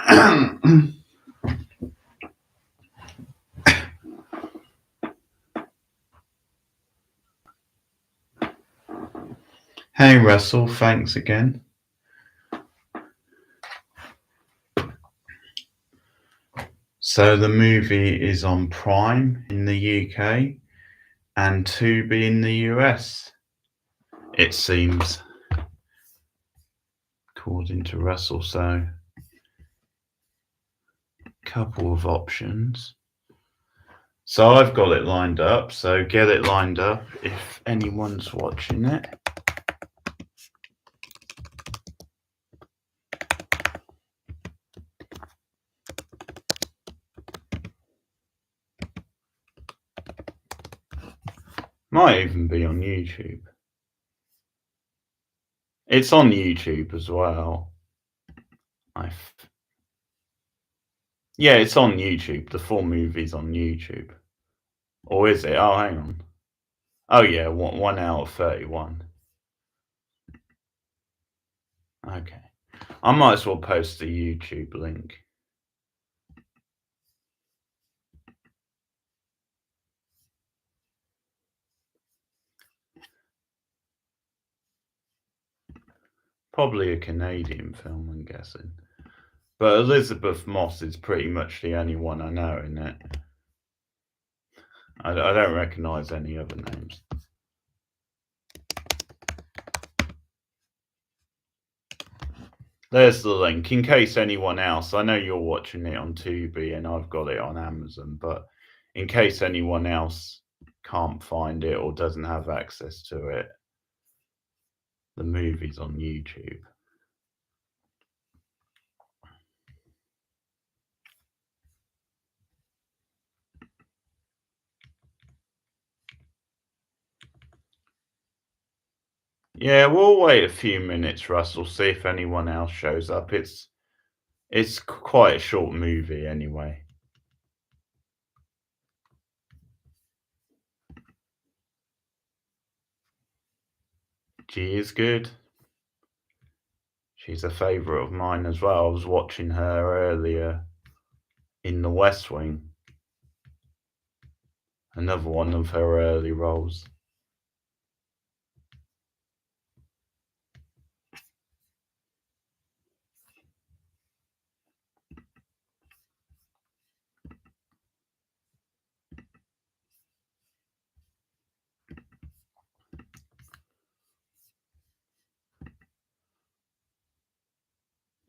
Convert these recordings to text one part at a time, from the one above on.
Hey Russell, thanks again. So the movie is on Prime in the UK and Tubi in the US, it seems, according to Russell. So, couple of options. So I've got it lined up, so get it lined up if anyone's watching it. Might even be on YouTube. It's on YouTube as well. Yeah, it's on YouTube. The full movie's on YouTube. Or is it? Oh, hang on. Oh yeah, 1 hour 31. Okay. I might as well post the YouTube link. Probably a Canadian film, I'm guessing. But Elisabeth Moss is pretty much the only one I know in it. I don't recognise any other names. There's the link, in case anyone else, I know you're watching it on Tubi and I've got it on Amazon, but in case anyone else can't find it or doesn't have access to it, the movie's on YouTube. Yeah, we'll wait a few minutes, Russell, see if anyone else shows up. It's quite a short movie anyway. She is good. She's a favourite of mine as well. I was watching her earlier in The West Wing. Another one of her early roles.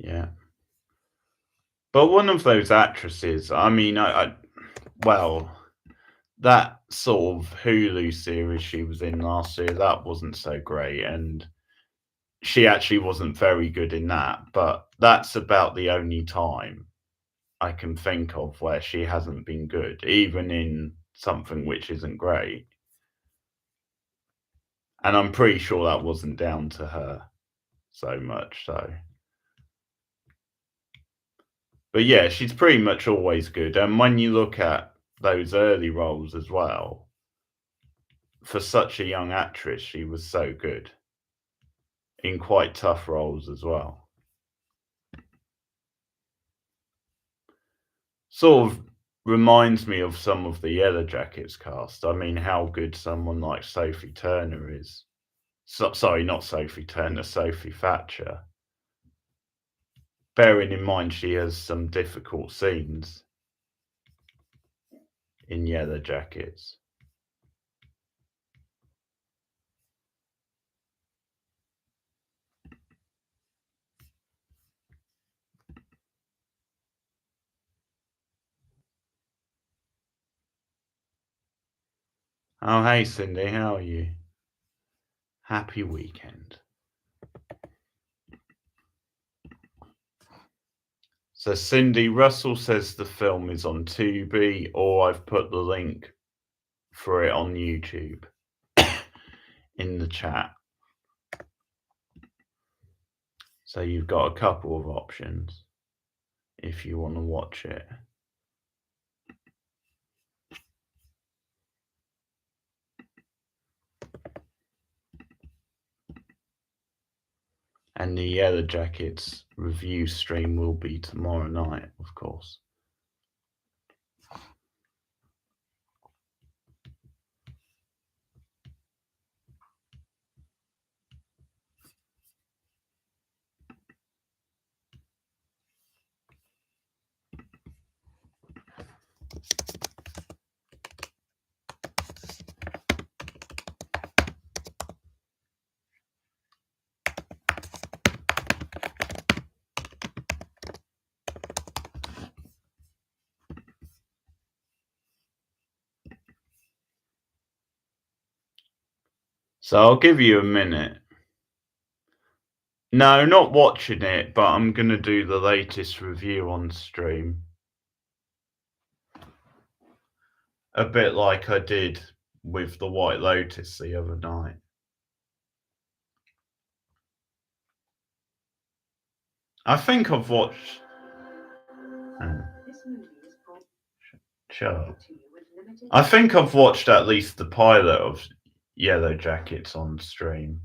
Yeah. But one of those actresses, I mean, well, that sort of Hulu series she was in last year, that wasn't so great, and she actually wasn't very good in that, but that's about the only time I can think of where she hasn't been good, even in something which isn't great. And I'm pretty sure that wasn't down to her so much, so. But yeah, she's pretty much always good. And when you look at those early roles as well, for such a young actress, she was so good in quite tough roles as well. Sort of reminds me of some of the Yellow Jackets cast. I mean, how good someone like Sophie Turner is. Sorry, not Sophie Turner, Sophie Thatcher. Bearing in mind she has some difficult scenes in Yellow Jackets. Oh, hey Cindy, how are you? Happy weekend. So Cindy, Russell says the film is on Tubi, or I've put the link for it on YouTube in the chat. So you've got a couple of options if you want to watch it. And the Yellow Jackets review stream will be tomorrow night, of course. So I'll give you a minute. No, not watching it, but I'm going to do the latest review on stream. A bit like I did with the White Lotus the other night. I think I've watched... Shut up. I think I've watched at least the pilot of Yellow Jackets on stream.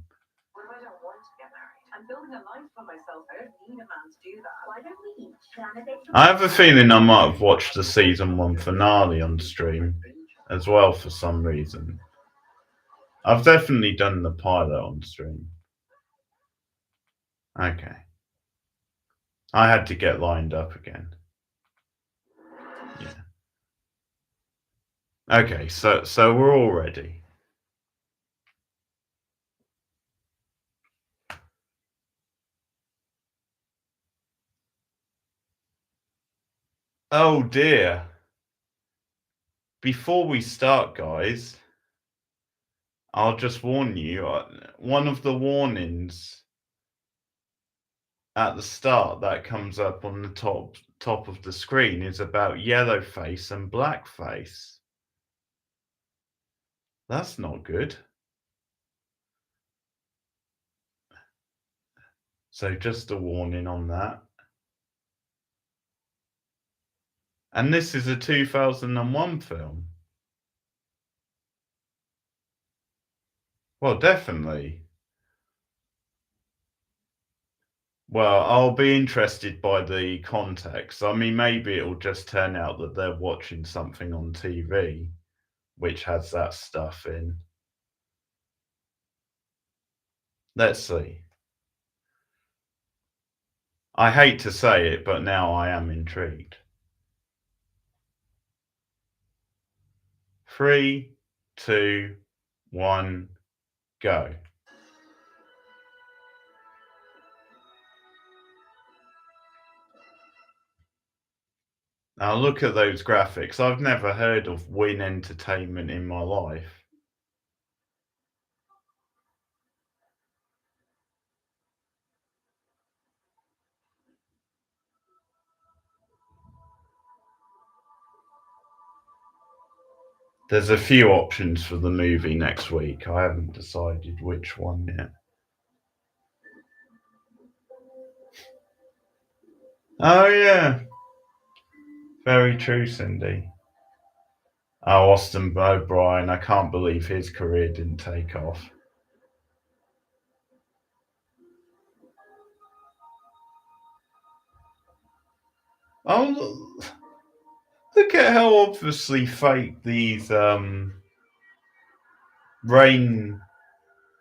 What if I don't want to get married? I'm building a life for myself. I don't need a man to do that. Why don't we each plan a date? I have a feeling I might have watched the season 1 finale on stream as well for some reason. I've definitely done the pilot on stream. Okay. I had to get lined up again. Yeah. Okay, so we're all ready. Oh dear. Before we start, guys, I'll just warn you, one of the warnings at the start that comes up on the top of the screen is about yellow face and black face. That's not good. So just a warning on that. And this is a 2001 film. Well, definitely. Well, I'll be interested by the context. I mean, maybe it'll just turn out that they're watching something on TV which has that stuff in. Let's see. I hate to say it, but now I am intrigued. 3, 2, 1, go. Now look at those graphics. I've never heard of Win Entertainment in my life. There's a few options for the movie next week. I haven't decided which one yet. Oh yeah. Very true, Cindy. Oh, Austin O'Brien, I can't believe his career didn't take off. Oh, look at how obviously fake these rain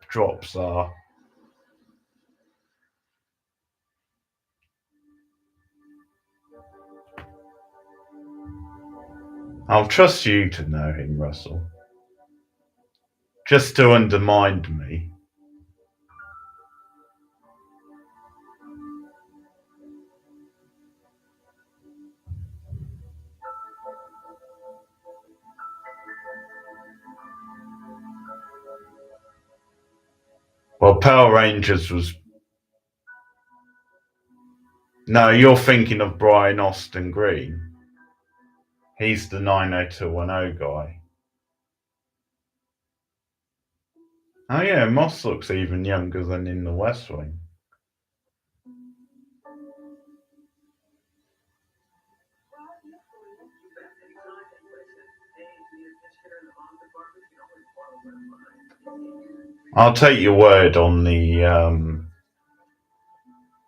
drops are. I'll trust you to know him, Russell. Just to undermine me. Well, Power Rangers was... No, you're thinking of Brian Austin Green. He's the 90210 guy. Oh yeah, Moss looks even younger than in the West Wing. I'll take your word on the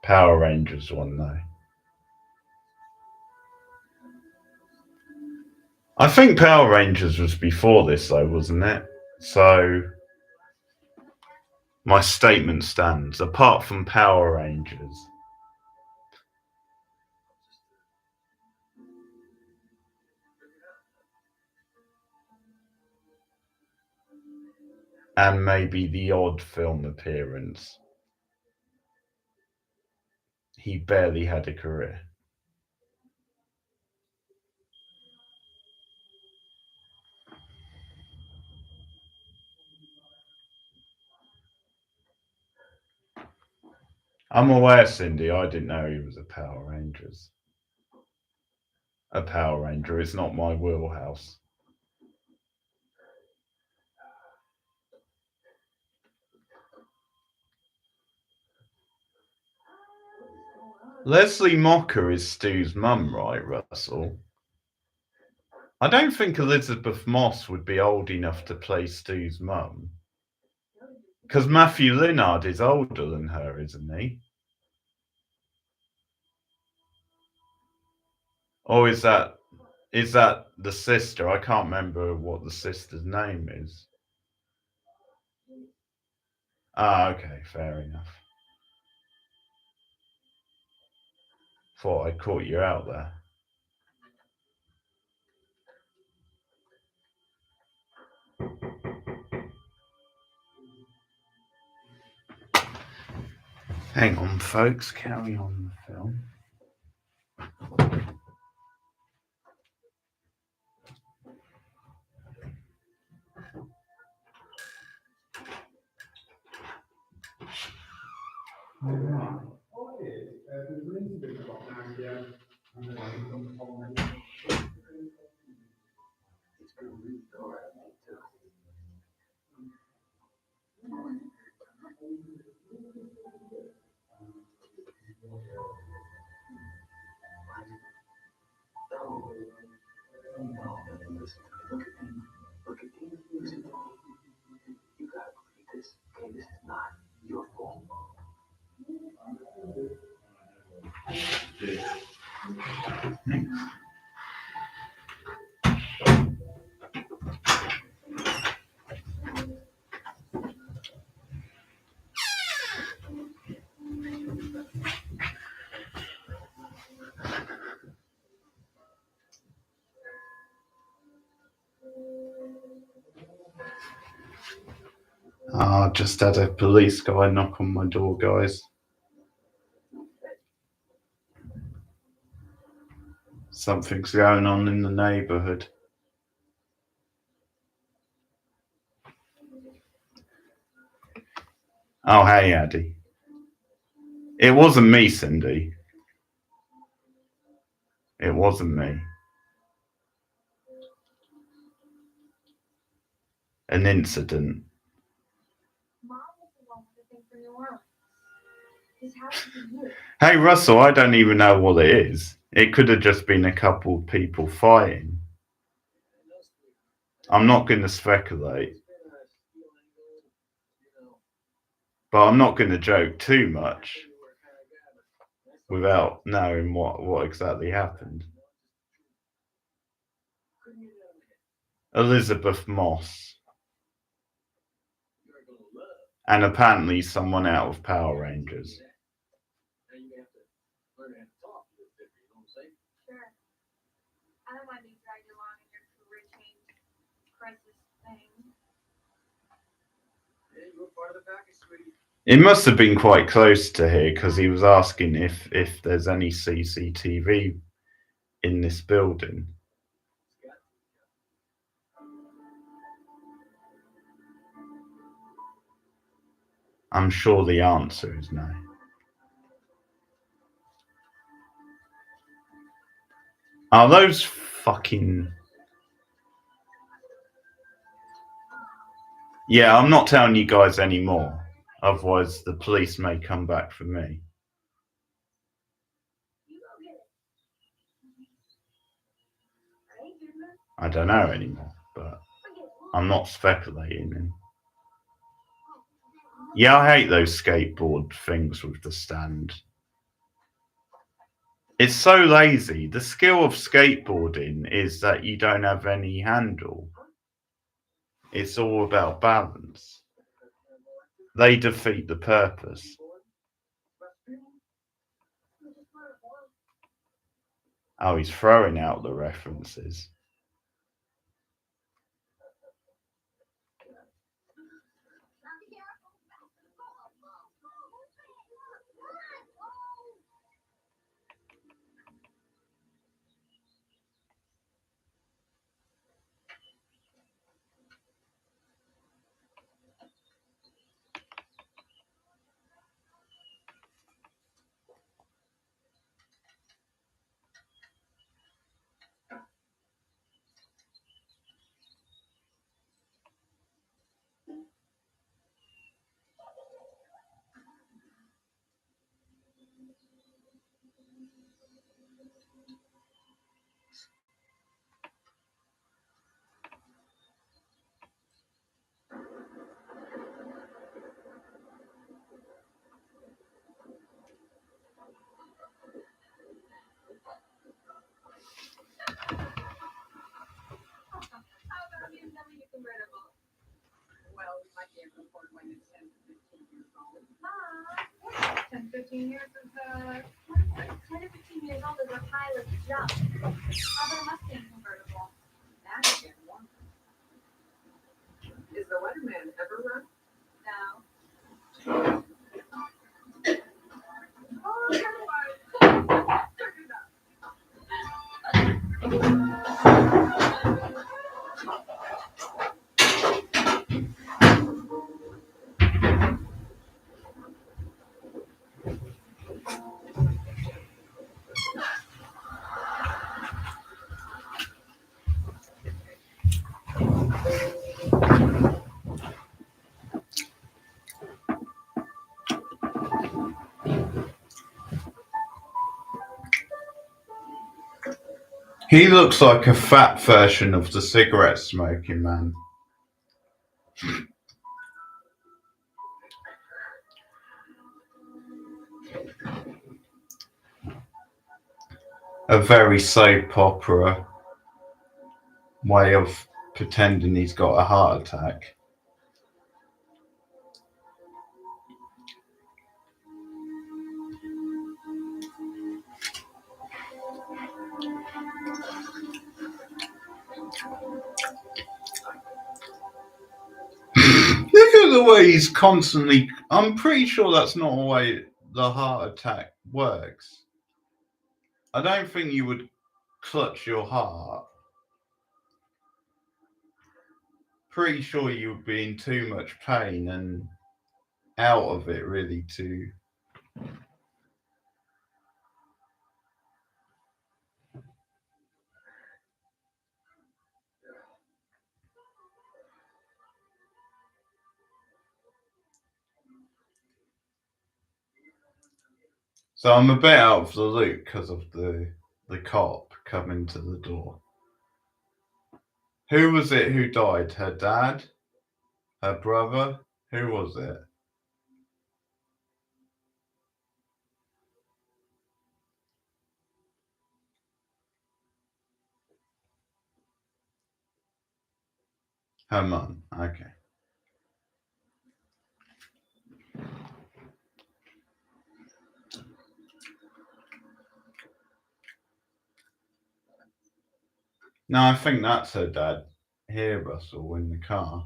Power Rangers one though. I think Power Rangers was before this though, wasn't it? So my statement stands. Apart from Power Rangers, and maybe the odd film appearance, he barely had a career. I'm aware, Cindy, I didn't know he was a Power Rangers. A Power Ranger is not my wheelhouse. Leslie Mocker is Stu's mum, right, Russell? I don't think Elisabeth Moss would be old enough to play Stu's mum. Because Matthew Lillard is older than her, isn't he? Or is that the sister? I can't remember what the sister's name is. Ah, okay, fair enough. Thought I caught you out there. Hang on, folks, carry on the film. Look at me. Listen to me. You gotta believe this. Okay, this is not your fault. Just had a police guy knock on my door, guys. Something's going on in the neighbourhood. Oh, hey, Addy. It wasn't me, Cindy. It wasn't me. An incident. Mom was the one with the thing for New Orleans. This happened to you. Hey, Russell, I don't even know what it is. It could have just been a couple of people fighting. I'm not going to speculate. But I'm not going to joke too much without knowing what exactly happened. Elisabeth Moss. And apparently someone out of Power Rangers. Sure. I don't want to drag you along in your career change crisis thing. Yeah, you were part of the package, sweetie. It must have been quite close to here because he was asking if there's any CCTV in this building. I'm sure the answer is no. Are those fucking... Yeah, I'm not telling you guys anymore. Otherwise, the police may come back for me. I don't know anymore, but I'm not speculating. Yeah, I hate those skateboard things with the stand. It's so lazy. The skill of skateboarding is that you don't have any handle. It's all about balance. They defeat the purpose. Oh, he's throwing out the references. Well, we might be able to afford when it's 10 to 15 years old. 10, 15 years is 10 to 15 years old is a pile of junk. How about a Mustang convertible? That's a good one. Is the weatherman ever run? No. Oh, never mind. Turn it up. He looks like a fat version of the cigarette smoking man. A very soap opera way of pretending he's got a heart attack. Look at the way he's constantly. I'm pretty sure that's not the way the heart attack works. I don't think you would clutch your heart. Pretty sure you would be in too much pain and out of it really to. So I'm a bit out of the loop because of the cop coming to the door. Who was it who died? Her dad? Her brother? Who was it? Her mum. Okay. No, I think that's her dad. Here, Russell, in the car.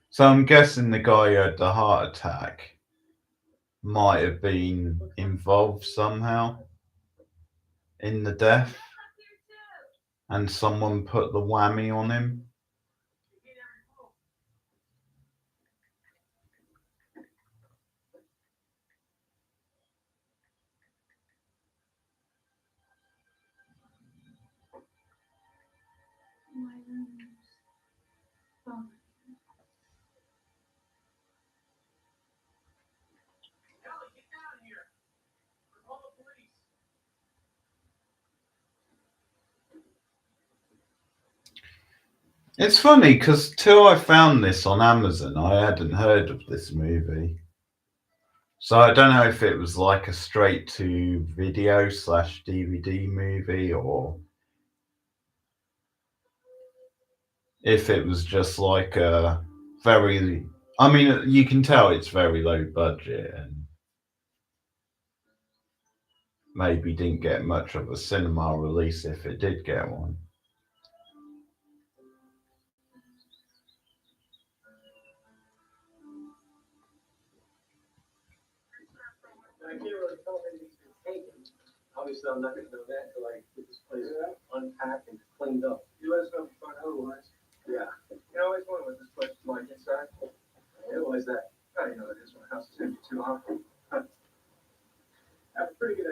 So I'm guessing the guy who had the heart attack might have been involved somehow in the death. and someone put the whammy on him. My nose. Oh. It's funny because till I found this on Amazon, I hadn't heard of this movie. So I don't know if it was like a straight to video / DVD movie or if it was just like a very, I mean, you can tell it's very low budget and maybe didn't get much of a cinema release if it did get one. I can't really tell if anything's been taken. Obviously, I'm not going to know that until I get this place unpacked and cleaned up. You let us know if you find otherwise. Yeah. You know, I always wonder what this place is like inside. I realize that. Oh, you know, it is when a house is empty too often.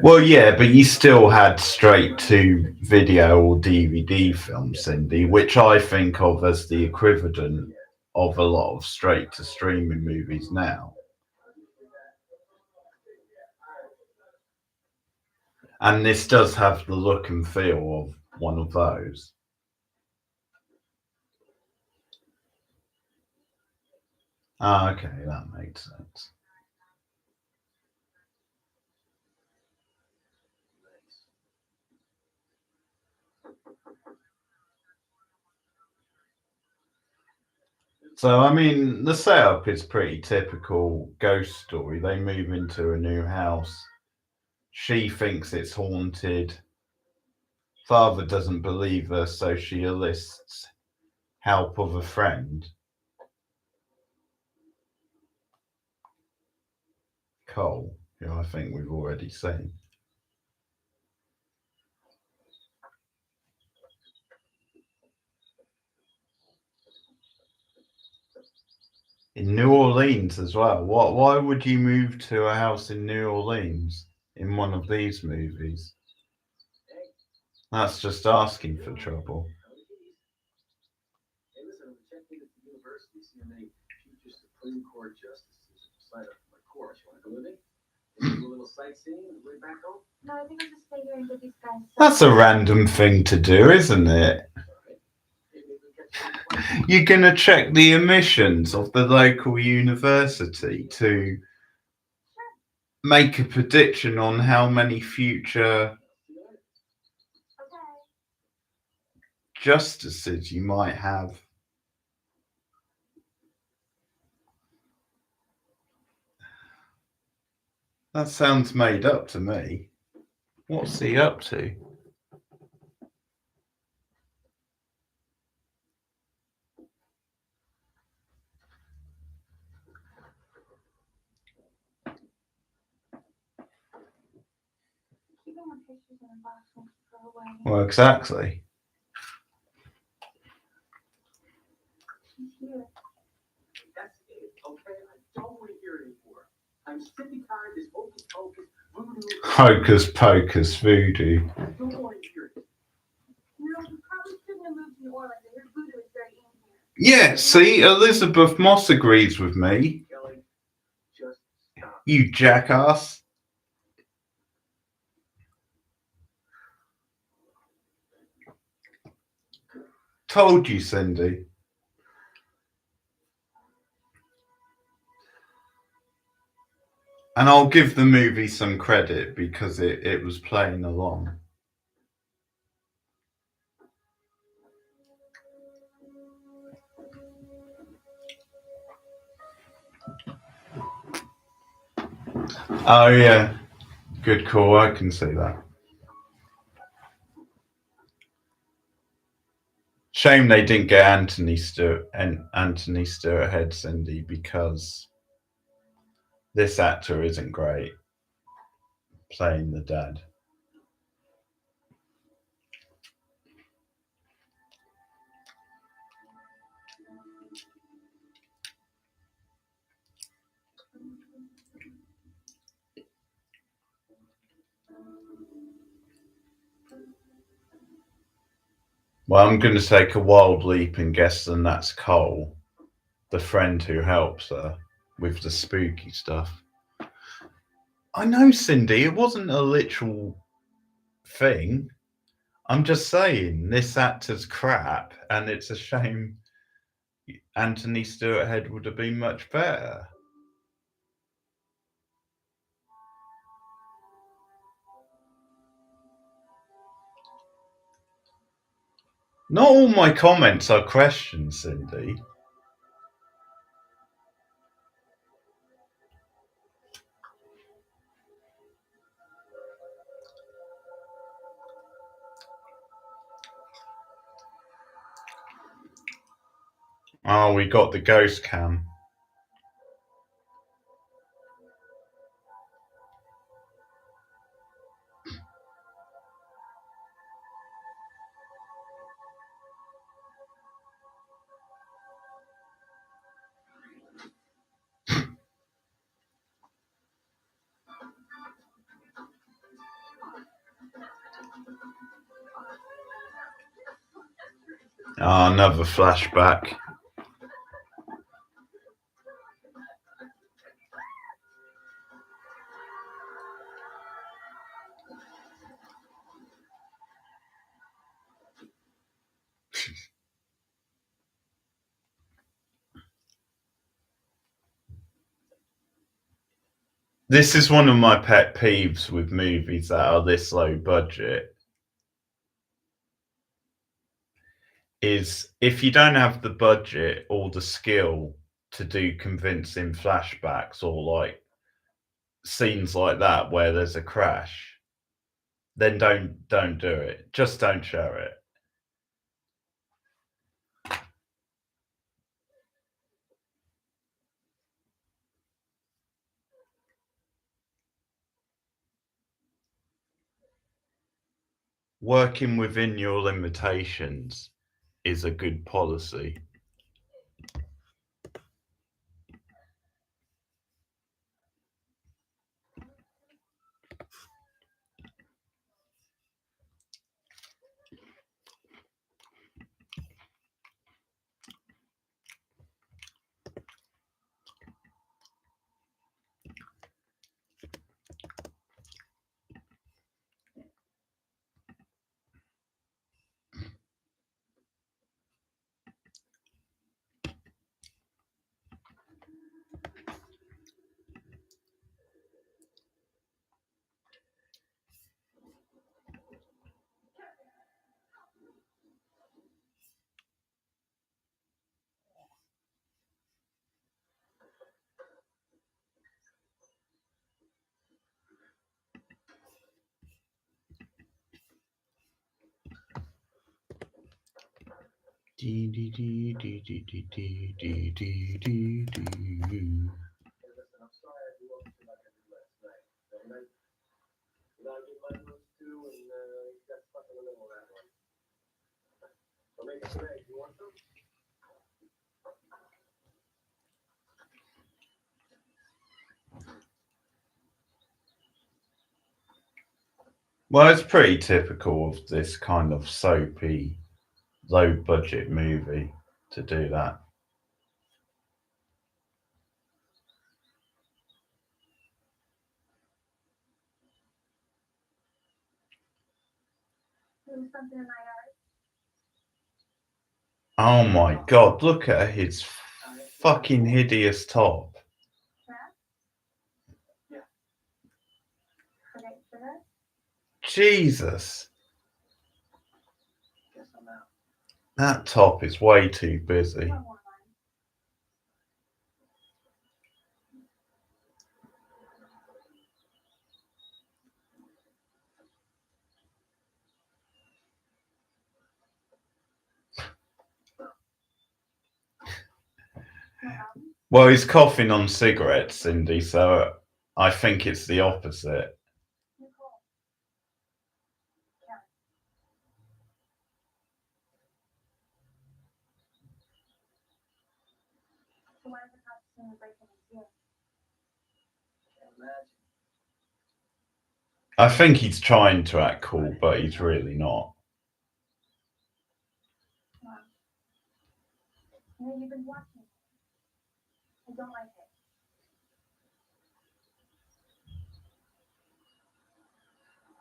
Well, yeah, but you still had straight to video or DVD films, Cindy, which I think of as the equivalent of a lot of straight to streaming movies now. And this does have the look and feel of one of those. Ah, okay, that makes sense. So, I mean, the setup is pretty typical ghost story. They move into a new house. She thinks it's haunted. Father doesn't believe her, so she enlists help of a friend. Cole, who I think we've already seen. In New Orleans as well. Why would you move to a house in New Orleans in one of these movies? That's just asking for trouble. Hey, listen, I'm checking at the university, see how many future Supreme Court justices sign up for my course. You want to go with me? Maybe do a little sightseeing on the way back home? No, I think I'll just stay here and get these guys. That's a random thing to do, isn't it? You're going to check the admissions of the local university to make a prediction on how many future justices you might have. That sounds made up to me. What's he up to? She don't want pictures in a box and throw away. Well, exactly. She's here. That's it, okay? I don't want to hear it anymore. I'm sick and tired of this hocus pocus, voodoo. Hocus pocus voodoo. I don't want to hear it. You know, you probably shouldn't have moved to New Orleans. I heard voodoo is very in here. Yeah, see, Elisabeth Moss agrees with me. Kelly, just stop. You jackass. Told you, Cindy. And I'll give the movie some credit because it was playing along. Oh yeah, good call. I can see that. Shame they didn't get Anthony Stewart head, Cindy, because this actor isn't great playing the dad. Well, I'm going to take a wild leap and guess then that's Cole, the friend who helps her with the spooky stuff. I know, Cindy, it wasn't a literal thing. I'm just saying this actor's crap, and it's a shame Anthony Stewart Head would have been much better. Not all my comments are questions, Cindy. Oh, we got the ghost cam. Ah, another flashback. This is one of my pet peeves with movies that are this low budget. Is if you don't have the budget or the skill to do convincing flashbacks or like scenes like that where there's a crash, then don't do it. Just don't show it. Working within your limitations is a good policy. Well, it's pretty typical of this kind of soapy, low budget movie to do that. Doing something in my yard. Oh my god, look at his fucking hideous top. Okay, sugar. Jesus. That top is way too busy. One more line. Well, he's coughing on cigarettes, Cindy, so I think it's the opposite. Nicole. Yeah. So why is the cops doing the break-in and steal? Can't imagine. I think he's trying to act cool, but he's really not. Mom. You know, you've been watching. I don't like it.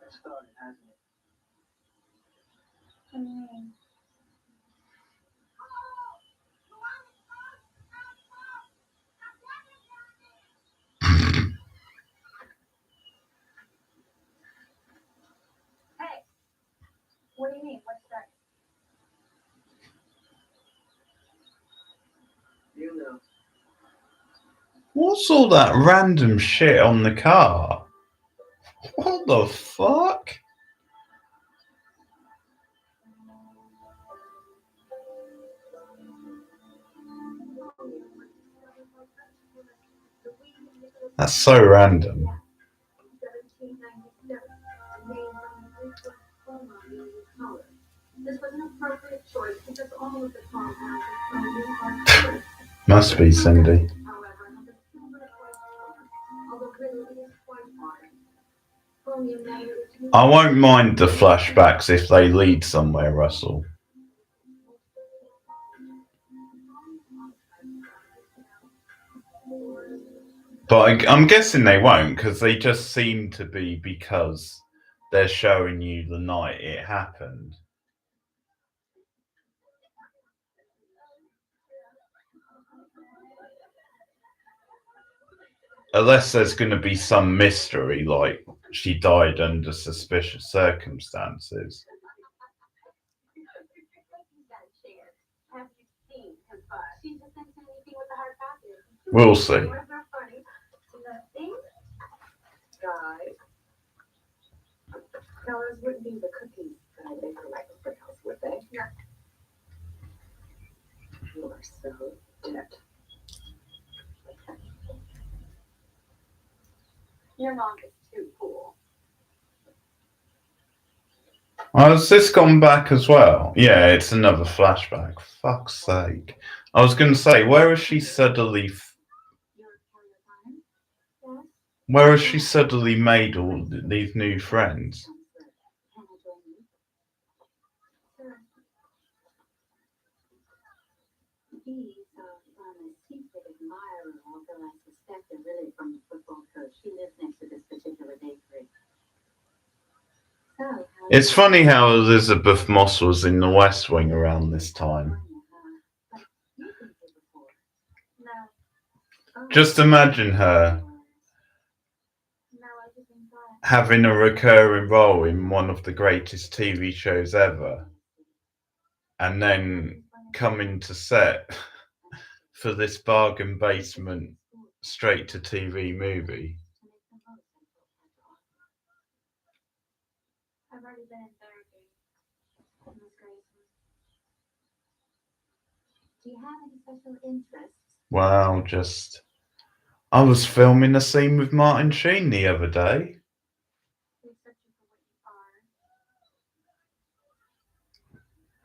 It started, hasn't it? What do you mean? Hey, what do you mean? What's that? You know. What's all that random shit on the car? What the fuck? That's so random. 1797. This was an appropriate choice because all of the compounds of chromium are colors. Must be, Cindy. However, number 2 was quite strong, although really it is quite hard. Chromium negative. I won't mind the flashbacks if they lead somewhere, Russell. But I'm guessing they won't, because they just seem to be because they're showing you the night it happened. Unless there's going to be some mystery, like she died under suspicious circumstances. Have you seen him bust? She just didn't say anything with the hard copy. We'll see. Words are funny. Nothing. Guys, those wouldn't be the cookies that I made for my open house, would they? No. You are so dead. Your mom is too cool. Oh, has this gone back as well? Yeah, it's another flashback. Fuck's sake. I was going to say, where has she suddenly... Where has she suddenly made all these new friends? He's a secret admirer, although I suspect they're really from the football coach. She lives next to this particular bakery. So, It's funny how Elisabeth Moss was in the West Wing around this time. No. Just imagine her No, I just enjoy it. having a recurring role in one of the greatest TV shows ever, and then coming to set for this bargain basement straight to TV movie. I've already been in therapy. It was great. Do you have any special interests? Wow, I was filming a scene with Martin Sheen the other day. They accept you for what you are.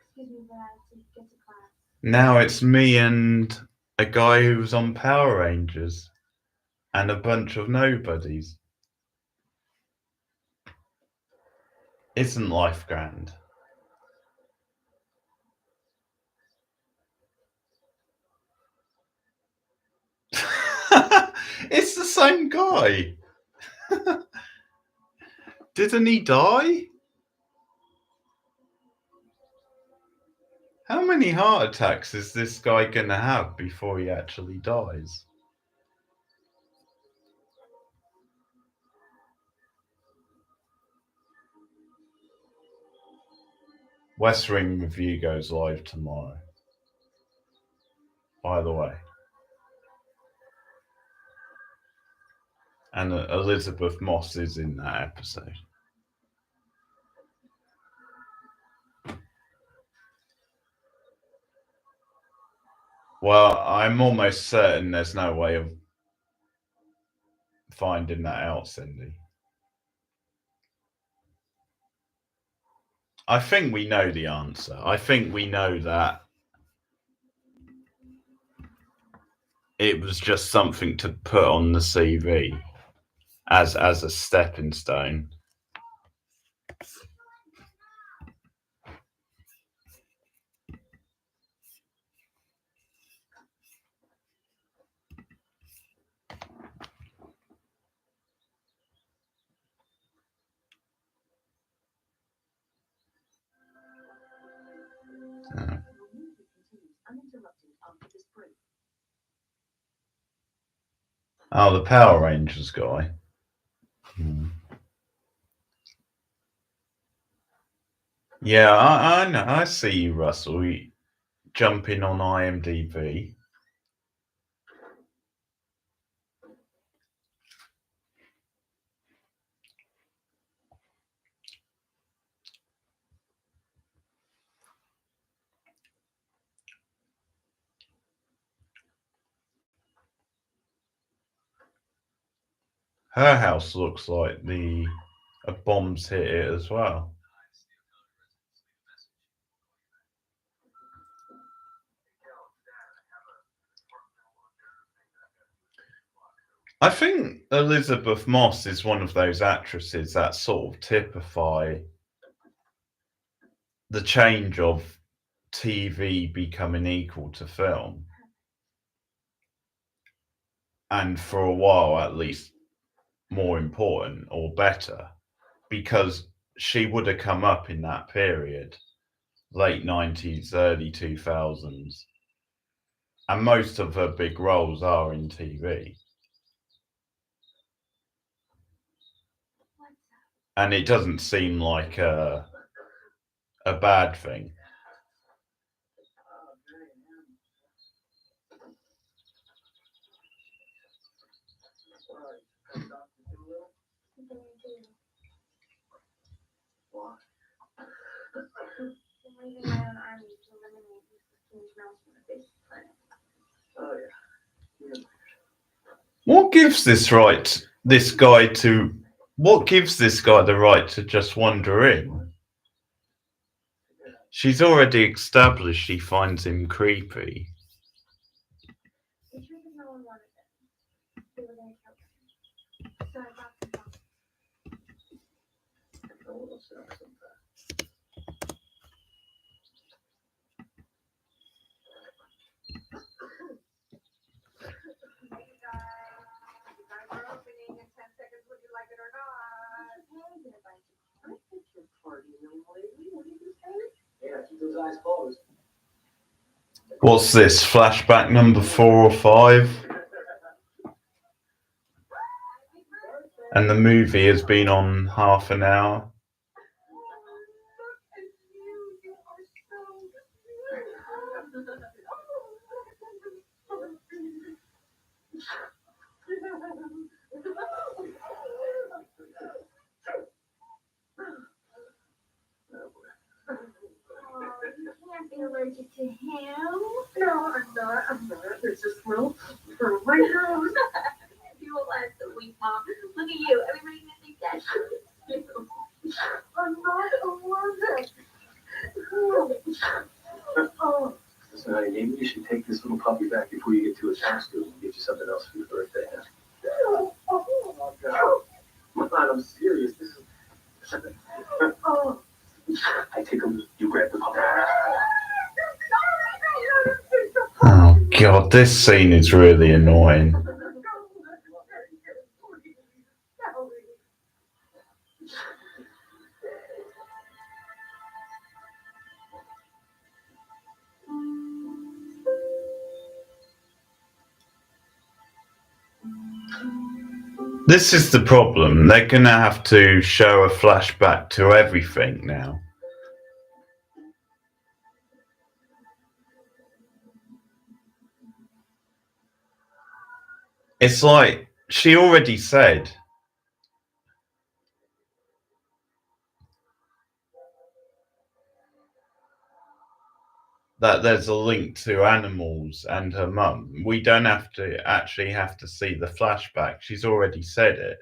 Excuse me, but I have to get to class. Now it's me and a guy who was on Power Rangers and a bunch of nobodies. Isn't life grand? It's the same guy. Didn't he die? How many heart attacks is this guy gonna have before he actually dies? West Wing review goes live tomorrow, by the way. And Elisabeth Moss is in that episode. Well, I'm almost certain there's no way of finding that out, Cindy. I think we know the answer. I think we know that it was just something to put on the CV as a stepping stone. Oh, the Power Rangers guy. Yeah, I know. I see you, Russell. You jumping on IMDb. Her house looks like a bomb's hit it as well. I think Elisabeth Moss is one of those actresses that sort of typify the change of TV becoming equal to film. And for a while, at least, more important or better, because she would have come up in that period, late 90s, early 2000s. And most of her big roles are in TV. And it doesn't seem like a bad thing. What gives this guy the right to just wander in? She's already established she finds him creepy. What's this? Flashback number 4 or 5? And the movie has been on half an hour. Allergic to him? No, I'm not. There's just little for my nose. You will last a week, Mom. Look at you. Everybody's gonna think that shit is you. I'm not allergic. Oh. Listen, honey, maybe you should take this little puppy back before you get to his house and get you something else for your birthday. Huh? Oh, God. Come on, I'm serious. This is. Oh. I take him, you grab the puppy. Oh God, this scene is really annoying. This is the problem. They're gonna have to show a flashback to everything now. It's like she already said that there's a link to animals and her mum. We don't have to see the flashback. She's already said it.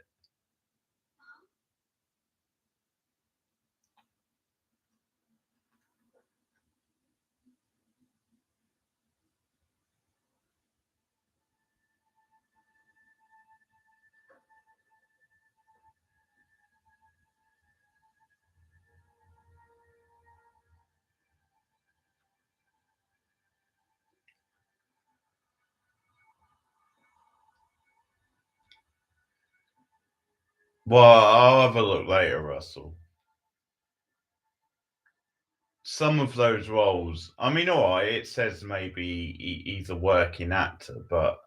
Well, I'll have a look later, Russell. some of those roles, I mean, all right, it says maybe he's a working actor, but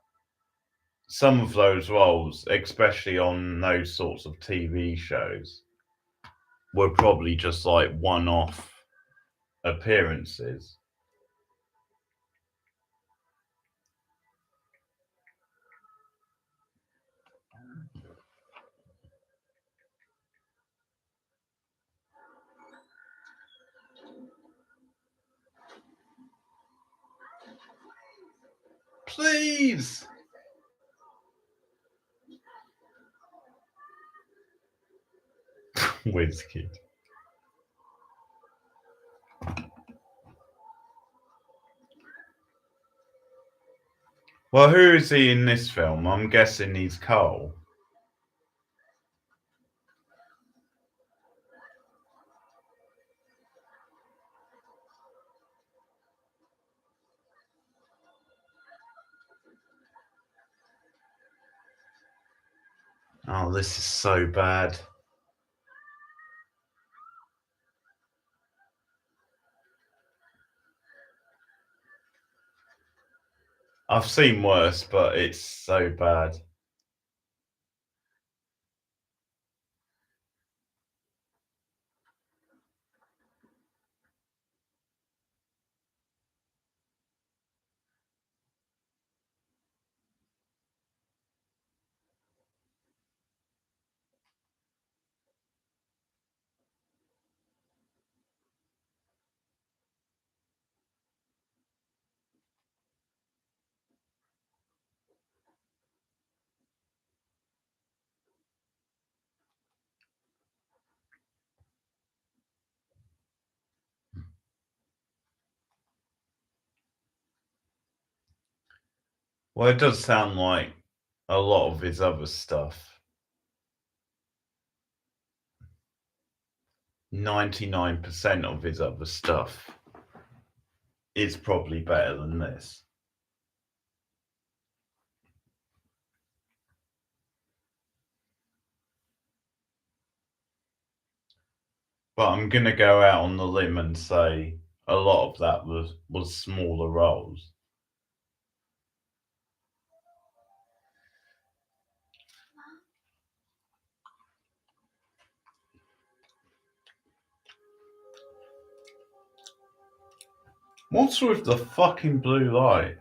some of those roles, especially on those sorts of TV shows, were probably just like one-off appearances. Please. Whiz-kid. Well, who is he in this film? I'm guessing he's Cole. Oh, this is so bad. I've seen worse, but it's so bad. Well, it does sound like a lot of his other stuff. 99% of his other stuff is probably better than this. But I'm gonna go out on the limb and say a lot of that was smaller roles. What's with the fucking blue light?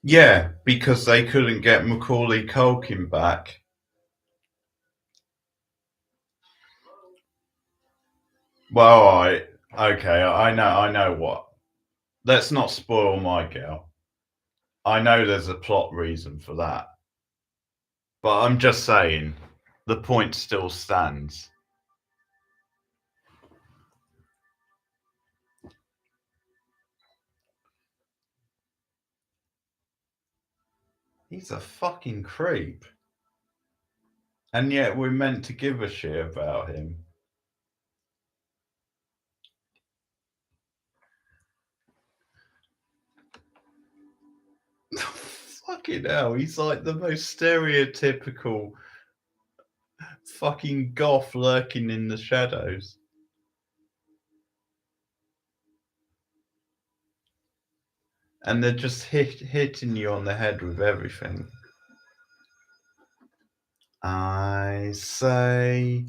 Yeah, because they couldn't get Macaulay Culkin back. Well, okay, I know what. Let's not spoil my girl. I know there's a plot reason for that. But I'm just saying, the point still stands. He's a fucking creep. And yet we're meant to give a shit about him. Fucking hell, he's like the most stereotypical fucking goth lurking in the shadows. And they're just hitting you on the head with everything. I say,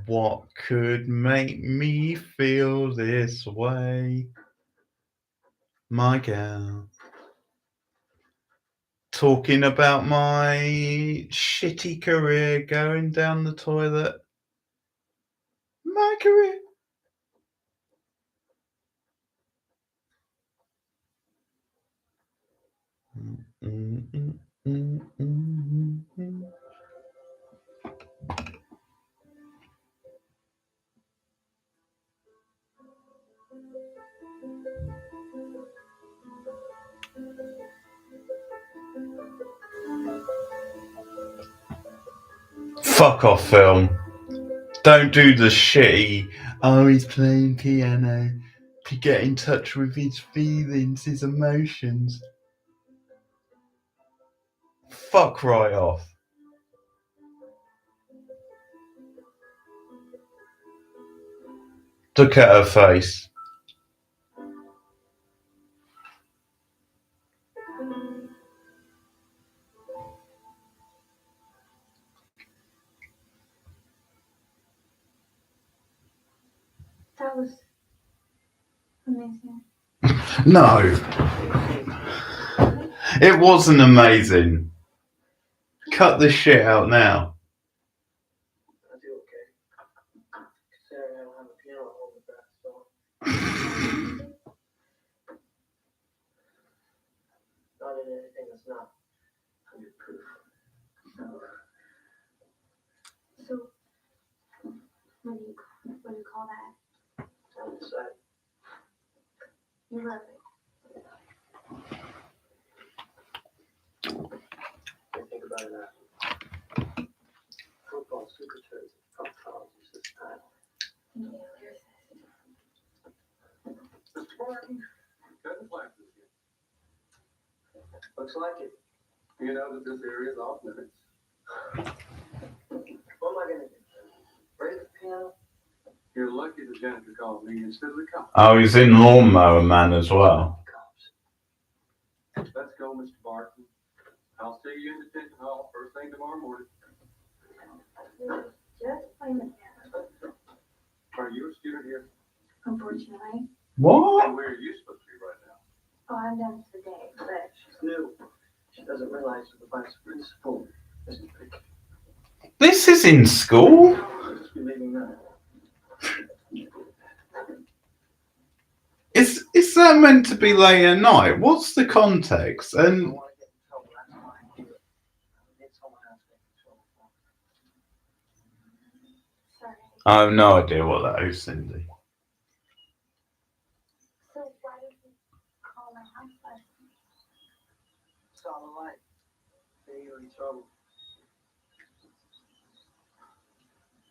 what could make me feel this way? My girl. Talking about my shitty career going down the toilet. My career. Fuck off, film. Don't do the shitty, oh, he's playing piano to get in touch with his feelings, his emotions. Fuck right off. Look at her face. That was amazing. No. It wasn't amazing. Cut this shit out now. I do okay. Considering I don't have a piano at home with that, so. Not in anything that's not 100 proof. So, what do you call that? On the side. You love it. I think about it after. Football super turds, pop colleges this time. Yeah, Mr. Barton, got the flag this year. Looks like it. You know that this area is off limits. What am I gonna do? Break the piano? You're lucky the janitor called me instead of the cops. Oh, he's in Lawnmower Man as well. Let's go, Mr. Barton. I'll see you in detention hall first thing tomorrow morning. just playing the piano. Are you a student here? Unfortunately. What? And where are you supposed to be right now? Oh, I'm done for the day, but She's new. She doesn't realize that the vice principal isn't picky. This is in school? I'll just be leaving now. Is that meant to be late at night? What's the context? I don't And want to get in trouble, that's why I do it. I need someone else to get in trouble for me. sorry. I have no idea what that is, Cindy. So why did you call my house last night? It's all alike. Say you're in trouble.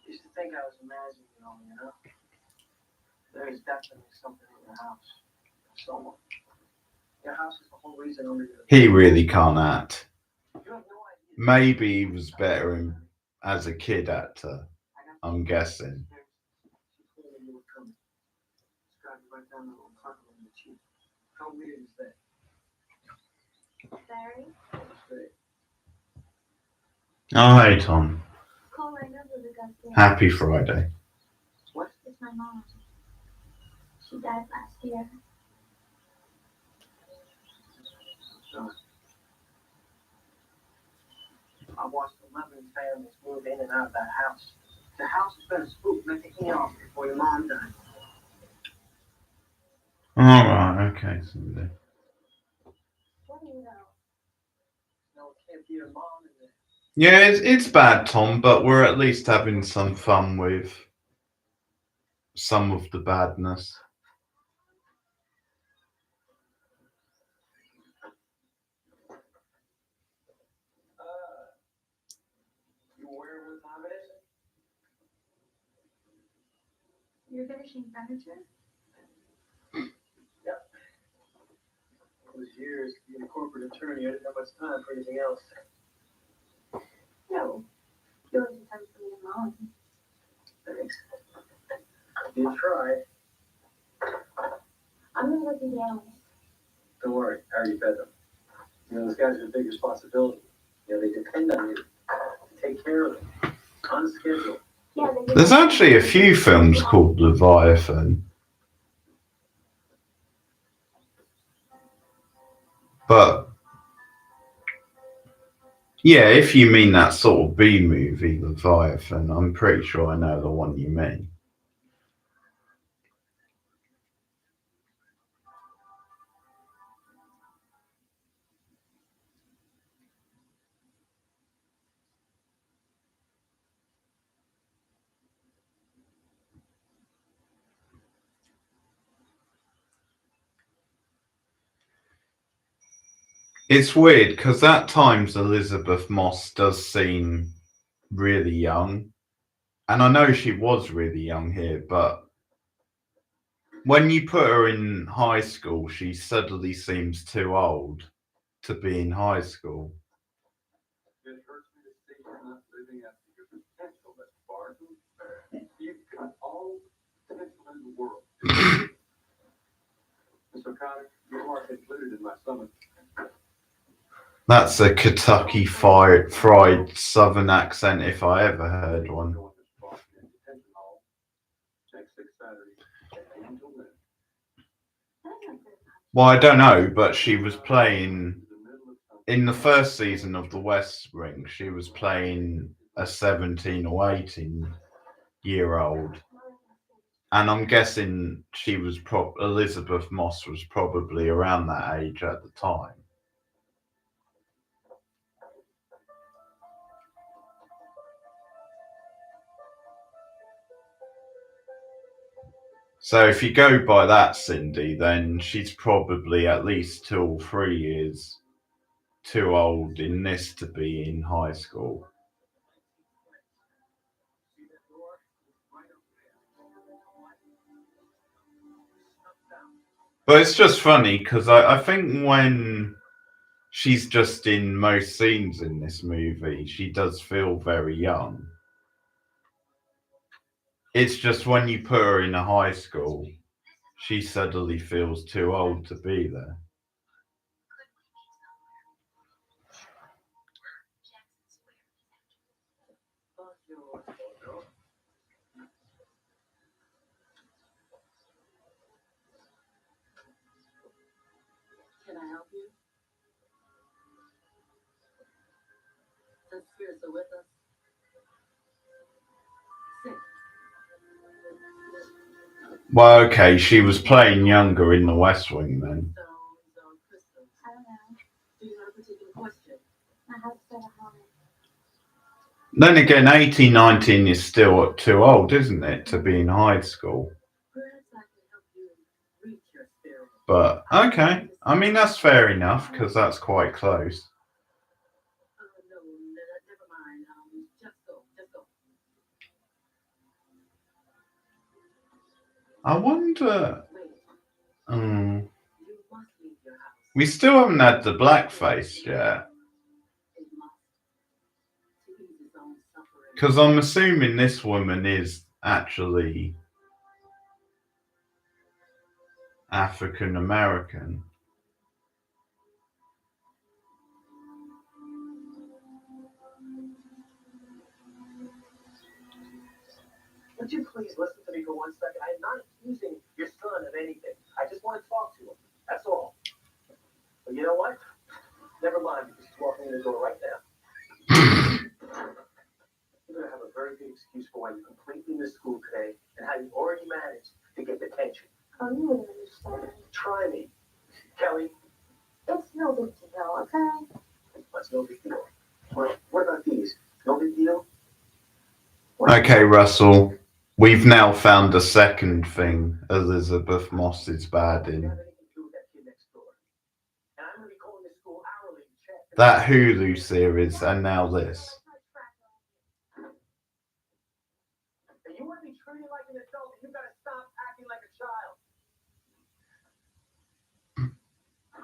Used to think I was imagining it all, you know? There is definitely something in your house. Someone. Your house is the whole reason I'm here. He really can't act. You have no idea. Maybe he was better as a kid actor, I'm guessing. She told me you were coming. Described right down the little puckle in the cheek. How weird is that? Sorry. Straight. Oh, hey, Tom. Call right over the goddamn. Happy Friday. What? It's my mom. She died last year. I watched 11 families move in and out of that house. The house has been a spook like the eons before your mom died. Alright, okay, Cindy. What do you know? No, it can't be your mom in there. Yeah, it's bad, Tom, but we're at least having some fun with some of the badness. You aware of what time it is? You're finishing furniture? It was years being a corporate attorney. I didn't have much time for anything else. No. You always have time for me and mom. Thanks. You tried. I'm gonna go see the animals. Don't worry, I already fed them. You know, those guys are a big responsibility. You know, they depend on you to take care of them. On schedule. Yeah, they There's actually a few films called Leviathan. But yeah, if you mean that sort of B movie, Leviathan, I'm pretty sure I know the one you mean. It's weird because at times Elisabeth Moss does seem really young. And I know she was really young here, but when you put her in high school, she suddenly seems too old to be in high school. It hurts me to see you're not living up to your potential, Miss Barton. You've got all the potential in the world. Mr. Cotter, your heart included in my stomach. That's a Kentucky fried Southern accent if I ever heard one. Next 6 Saturday, until then. Well, I don't know, but she was playing in the first season of The West Wing. She was playing a 17 or 18-year-old, and I'm guessing she was Elisabeth Moss was probably around that age at the time. So if you go by that, Cindy, then she's probably at least 2 or 3 years too old in this to be in high school. But it's just funny because I think when she's just in most scenes in this movie, she does feel very young. It's just when you put her in a high school, she suddenly feels too old to be there. Can I help you? The spirits are with us. Sit. Well, okay, she was playing younger in The West Wing then. I don't know. Do you have a particular question? My husband at home. Then again, 18, 19 is still too old, isn't it, to be in high school? Perhaps I can help you reach your spirit. But, okay, I mean, that's fair enough, because that's quite close. No, never mind. Just go. I wonder. Wait. You must leave your house. We still haven't had the blackface yet. It must. To ease his own suffering. Because I'm assuming this woman is actually African American. Would you please listen to me for 1 second? I'm not accusing your son of anything. I just want to talk to him. That's all. But you know what? Never mind, because he's walking in the door right now. You're going to have a very good excuse for why you completely missed school today and how you already managed to get detention. Oh, you wouldn't understand. Try me. Kelly, It's no big deal, okay? that's no big deal. Well, what about these? No big deal? Okay, Russell. We've now found a second thing Elisabeth Moss is bad in. Have anything to do with that kid next door. And I'm going to be calling this school hourly to check. That Hulu series, and now this. And you want to be treated like an adult, you got to stop acting like a child.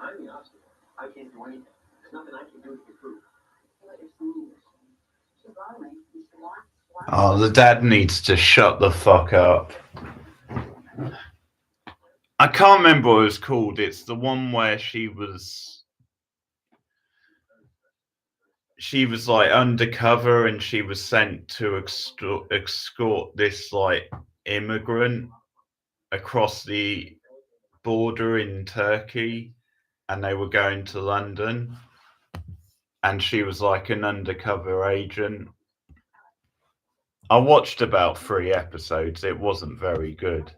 I'm the obstacle. I can't do anything. There's nothing I can do to get through. What you're saying. She's lonely. She wants. Oh, the dad needs to shut the fuck up. I can't remember what it was called. It's the one where she was like undercover and she was sent to escort this like immigrant across the border in Turkey, and they were going to London, and she was like an undercover agent. I watched about 3 episodes. It wasn't very good.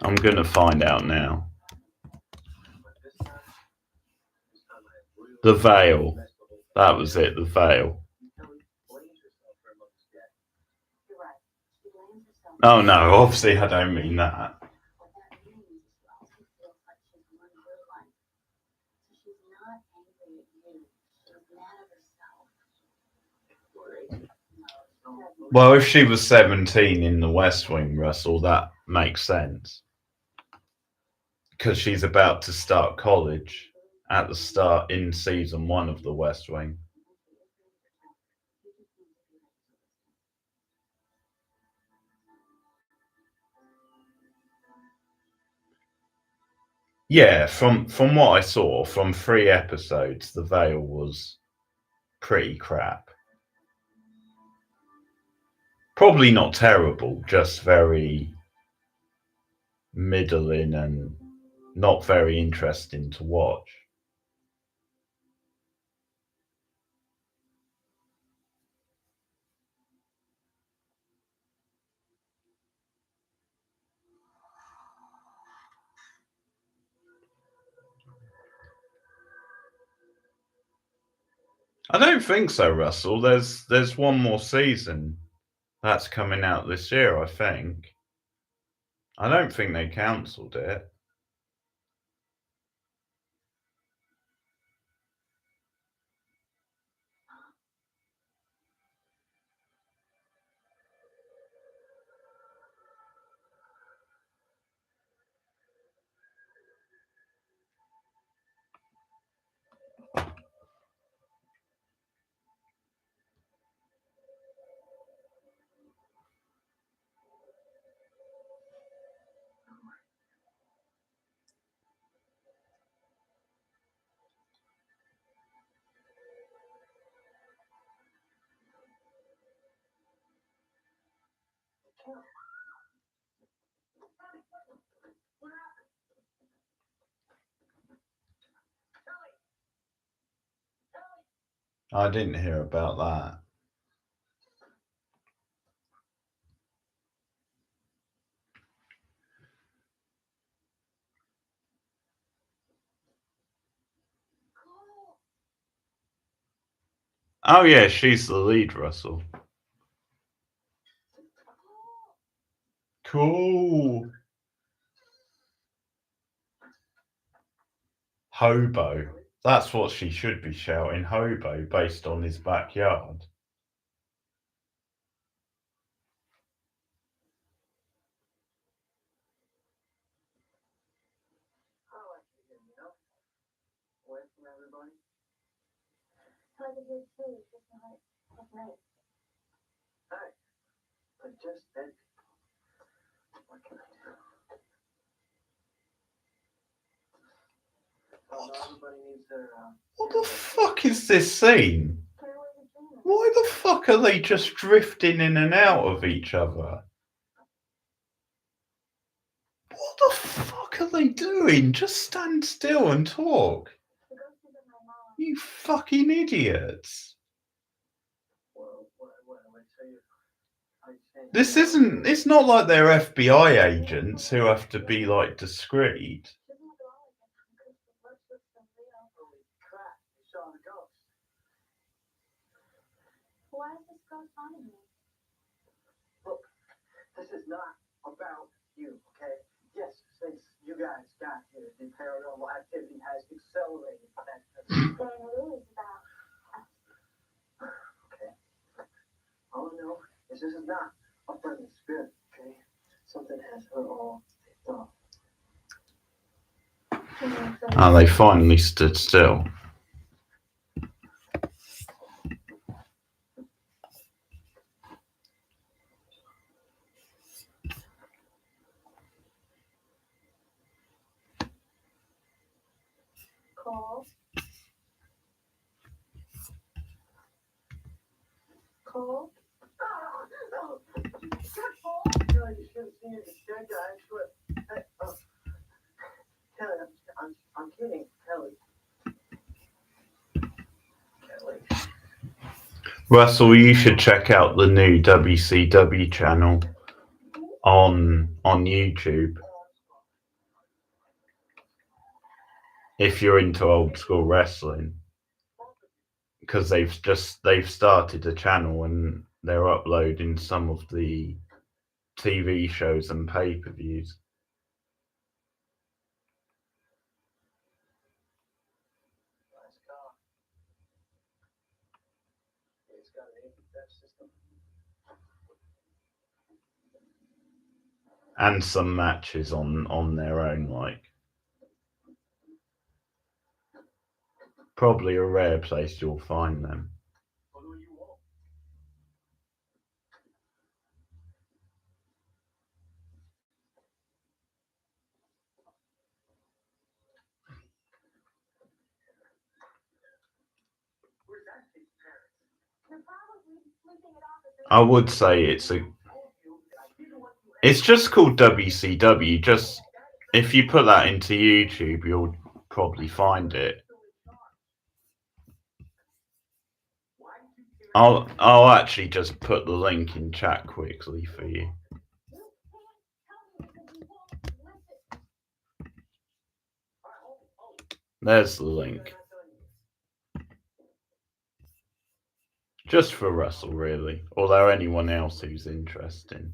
I'm gonna find out now. The Veil. That was it, The Veil. You're right. Oh no, obviously I don't mean that. What that means is she also feels like she's won your life. So she's not angry at you. She's mad at herself. Well, if she was 17 in the West Wing, Russell, that makes sense. Because she's about to start college at the start in season 1 of the West Wing. Yeah, from what I saw, from 3 episodes, The Veil was pretty crap. Probably not terrible, just very middling and not very interesting to watch. I don't think so, Russell. There's one more season that's coming out this year, I think. I don't think they cancelled it. I didn't hear about that. Oh yeah, she's the lead, Russell. Cool. Hobo. That's what she should be shouting, hobo, based on his backyard. Away from everybody. How's it here too? It's just not nice. Hey, I just said, what can I do? Everybody needs their, What the fuck is this scene? Why the fuck are they just drifting in and out of each other? What the fuck are they doing? Just stand still and talk. You fucking idiots. This isn't, it's not like they're FBI agents who have to be like discreet. Holy crap, you saw the ghost. Why is this ghost haunting me? Look, this is not about you, okay? Yes, since you guys got here, the paranormal activity has accelerated. Then it is about us. Okay. All I know is this is not a friendly spirit, okay? Something has her all picked up. Oh, they finally stood still. Cole. Cole. Kelly, you should have seen the dead guy slip. Hey, Kelly, I'm kidding, Kelly. Kelly. Russell, you should check out the new WCW channel on YouTube if you're into old school wrestling, because they've started a channel and they're uploading some of the TV shows and pay-per-views. Nice car. It's got an anti-theft system. And some matches on their own, like probably a rare place you'll find them. What do you want? Where's that kid's parents? They're probably sleeping it off at the I would say it's just called WCW. Just if you put that into YouTube, you'll probably find it. I'll actually just put the link in chat quickly for you. There's the link. Just for Russell, really. Although anyone else who's interested.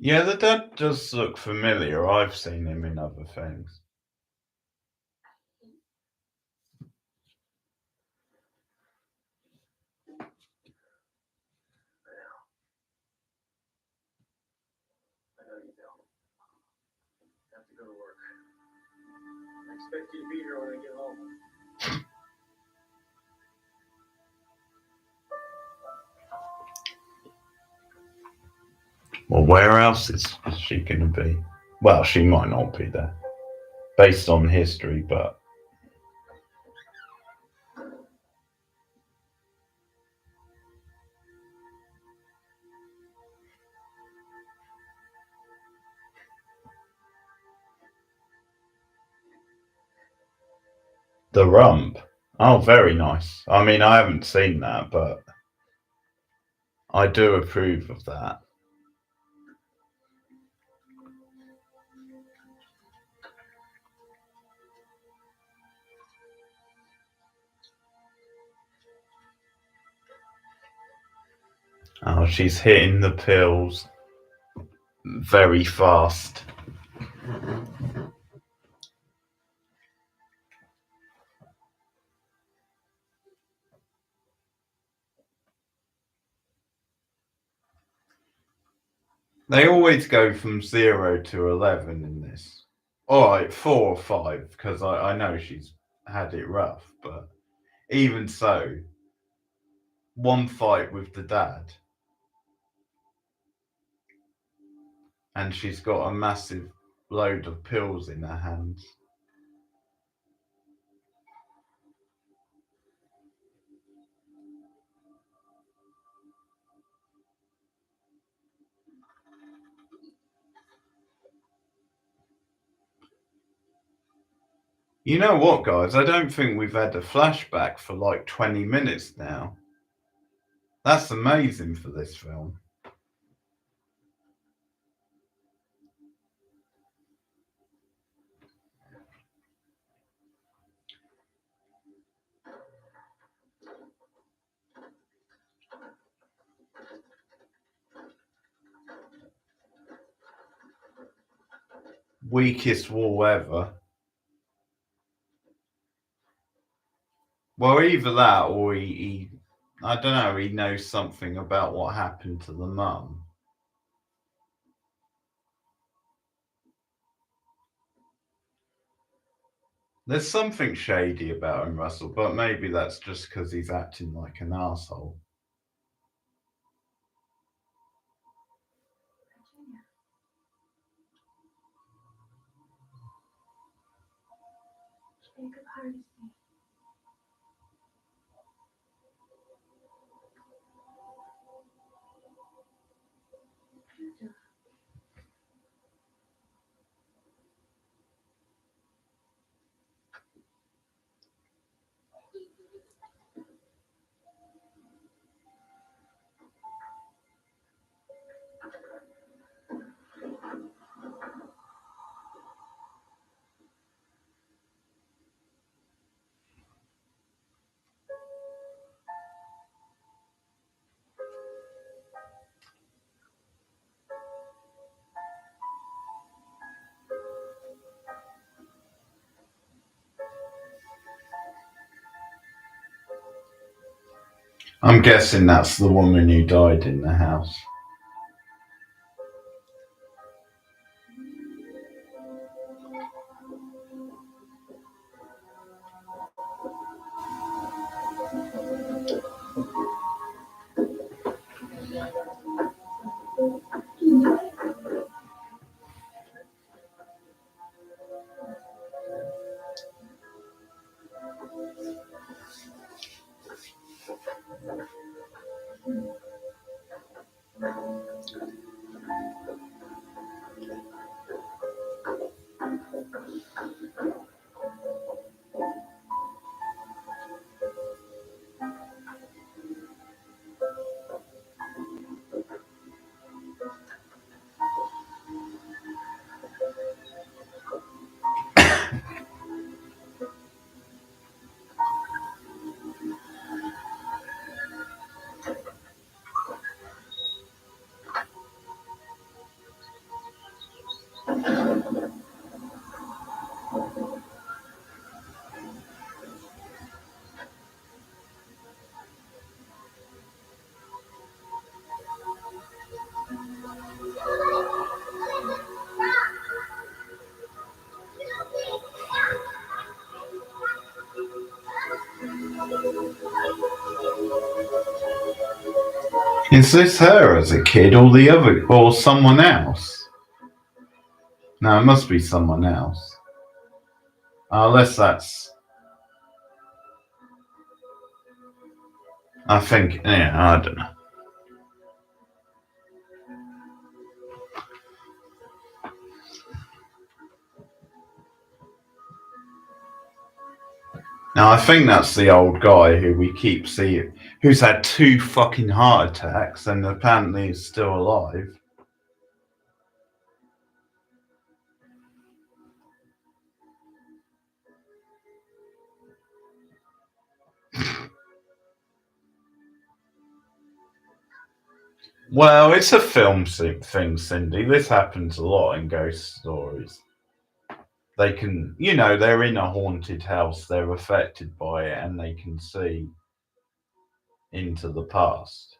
Yeah, the dad does look familiar. I've seen him in other things. I know you don't. Have to go to work. I expect you to be here when I get home. Well, where else is she going to be? Well, she might not be there, based on history, but the rump. Oh, very nice. I mean, I haven't seen that, but I do approve of that. Oh, she's hitting the pills very fast. They always go from 0 to 11 in this. Alright, 4 or 5, because I know she's had it rough, but even so, one fight with the dad, and she's got a massive load of pills in her hands. You know what, guys? I don't think we've had a flashback for like 20 minutes now. That's amazing for this film. Weakest wall ever. Well, either that or he I don't know, he knows something about what happened to the mum. There's something shady about him, Russell, but maybe that's just because he's acting like an asshole. Virginia. Jacob Hardesty. Judah. I'm guessing that's the woman who died in the house. Is this her as a kid or the other or someone else? No, it must be someone else. Unless that's I think I don't know. Now I think that's the old guy who we keep seeing who's had 2 fucking heart attacks and apparently is still alive. Well, it's a film thing, Cindy. This happens a lot in ghost stories. They can, they're in a haunted house, they're affected by it, and they can see into the past.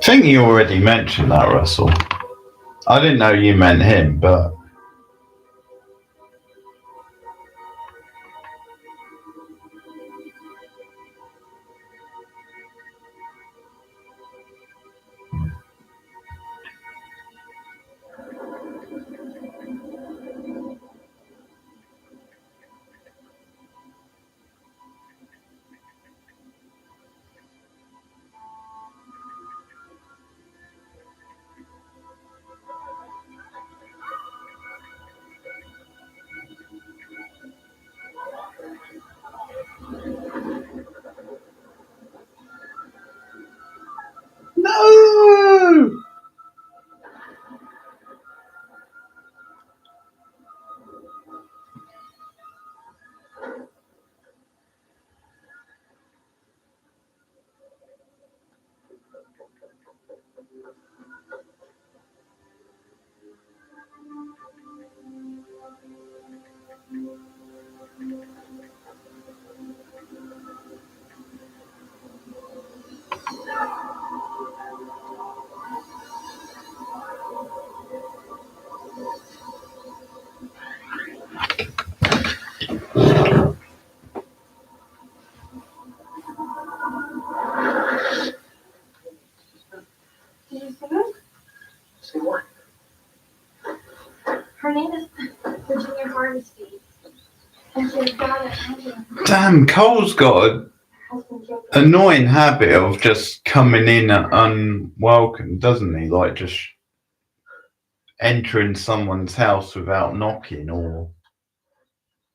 I think you already mentioned that, Russell. I didn't know you meant him, but no. Did you see it? See what? Her name is Virginia Hardesty. And she's got a Damn, Cole's got an husband Jacob. annoying habit of just coming in unwelcome, doesn't he? Like just entering someone's house without knocking or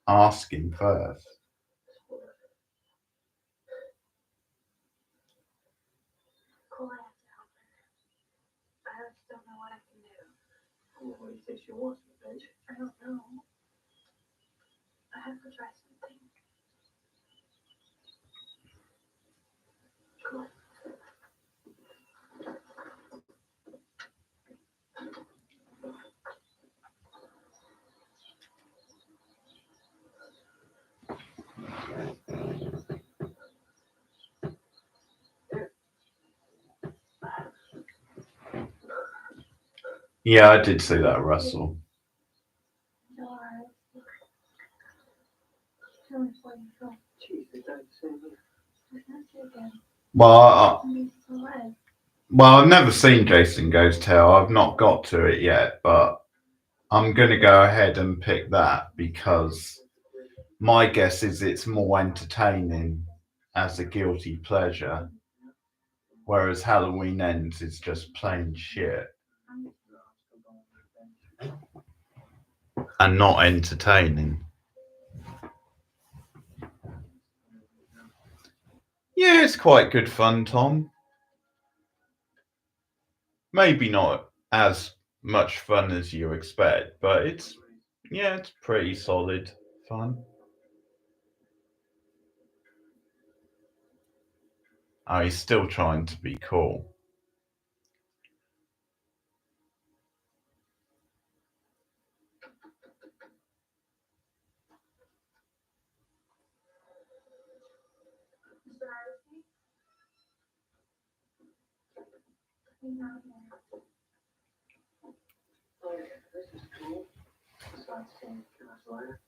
asking first. Cole, I have to help her. I just don't know what I can do. think she wants revenge? I don't know. I have to try something. Cool. Yeah, I did see that, Russell. Alright. Tell me before you go. Jeez, they died the same year. I missed you again. Well, I'm still alive. I've never seen Jason Goes to Hell. I've not got to it yet, but I'm going to go ahead and pick that because my guess is it's more entertaining as a guilty pleasure, whereas Halloween Ends is just plain shit and not entertaining. Yeah, it's quite good fun, Tom. Maybe not as much fun as you expect, but it's pretty solid fun. Oh, he's still trying to be cool. Mr. Iverson? He's not here. Oh, yeah, this is cool. Besides seeing Kenneth later.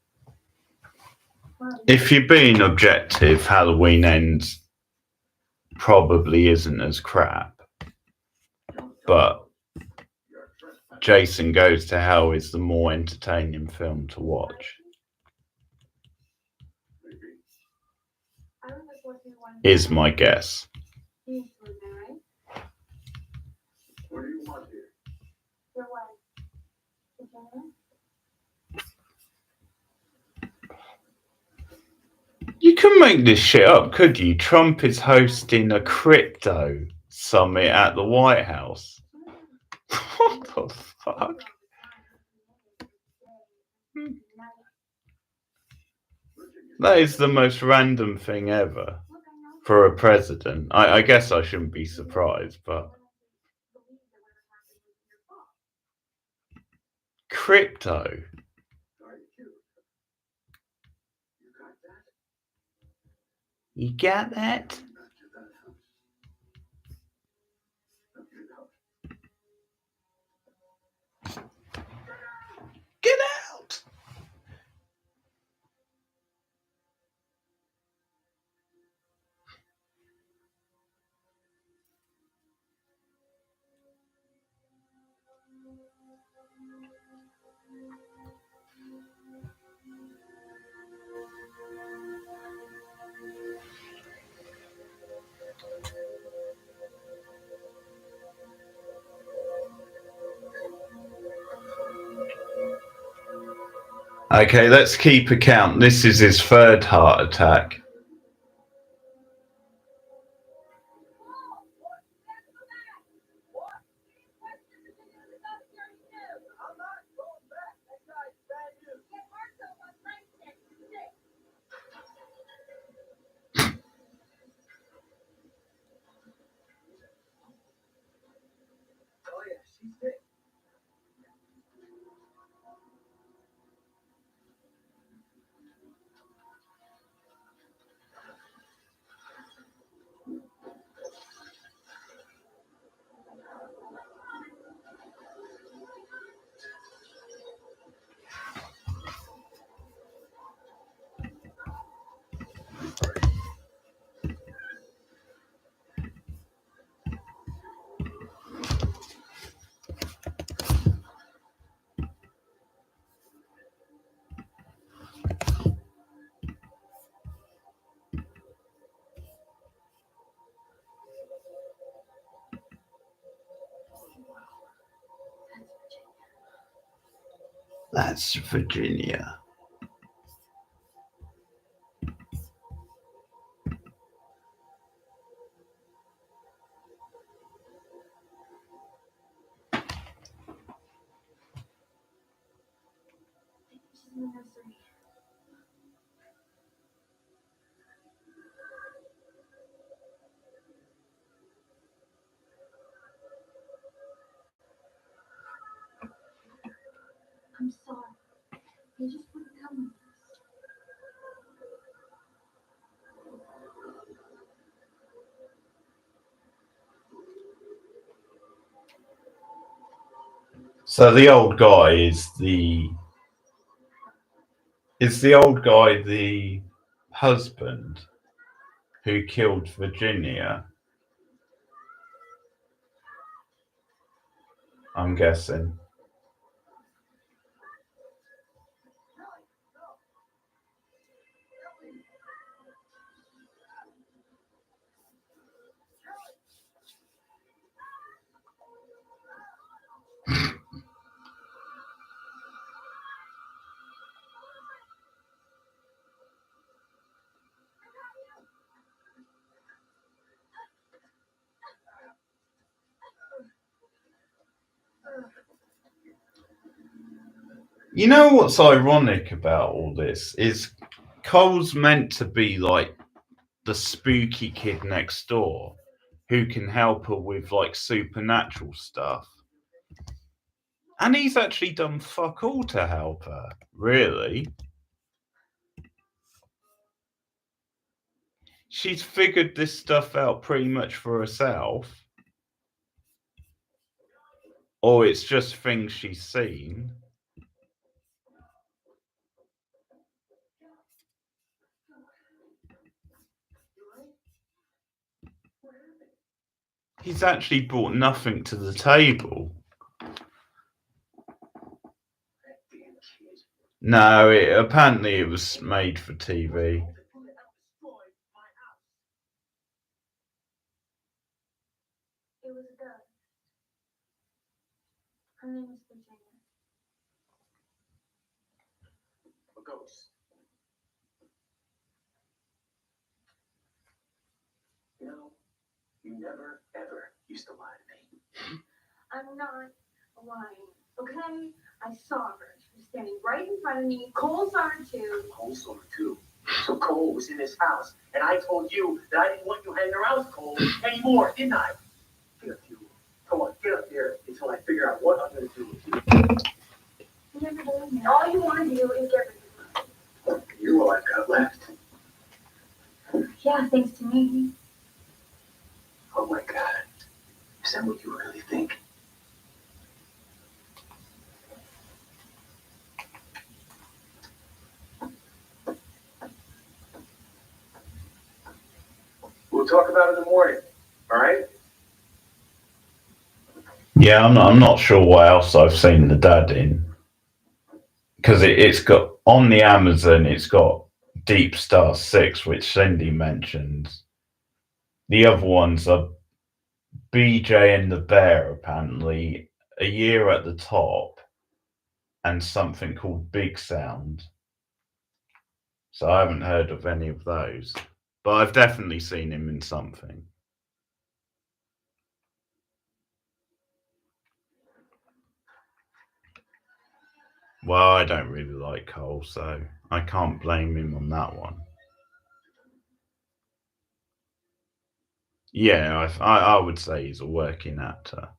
Well, If you're being objective, Halloween Ends probably isn't as crap, but Jason Goes to Hell is the more entertaining film to watch, I was just looking one. is my guess. He's with me, right? What do you want here? Your wife. Virginia? You can make this shit up, could you? Trump is hosting a crypto summit at the White House. What the fuck? That is the most random thing ever for a president. I guess I shouldn't be surprised, but crypto. Are you cute? You You got that? get that? Back to that house. Now get out. Get out! Okay, let's keep account. This is his third heart attack. Oh, yeah, she's sick. That's Virginia. So the old guy is the old guy the husband who killed Virginia? I'm guessing. You know what's ironic about all this is Cole's meant to be like the spooky kid next door who can help her with like supernatural stuff. And he's actually done fuck all to help her, really. She's figured this stuff out pretty much for herself. Or it's just things she's seen. He's actually brought nothing to the table. No, apparently it was made for TV. It was a girl. Her name was Virginia. A ghost. You know, you never, ever used to lie to me. I'm not lying, okay? I saw her. She was standing right in front of me. Cole saw her too. Cole saw her too. So Cole was in his house, and I told you that I didn't want you hanging around with Cole anymore, didn't I? Get up, you. Come on, get up there until I figure out what I'm going to do with you. You never believe me. All you want to do is get rid of me. You're all I've got left. Yeah, thanks to me. Oh my God. Is that what you really think? We'll talk about it in the morning, all right? Yeah, I'm not sure what else I've seen the dad in. Because it's got, on the Amazon, it's got Deep Star 6, which Cindy mentions. The other ones are BJ and the Bear, apparently, A Year at the Top, and something called Big Sound. So I haven't heard of any of those. But I've definitely seen him in something. Well, I don't really like Cole, so I can't blame him on that one. Yeah, I would say he's a working actor.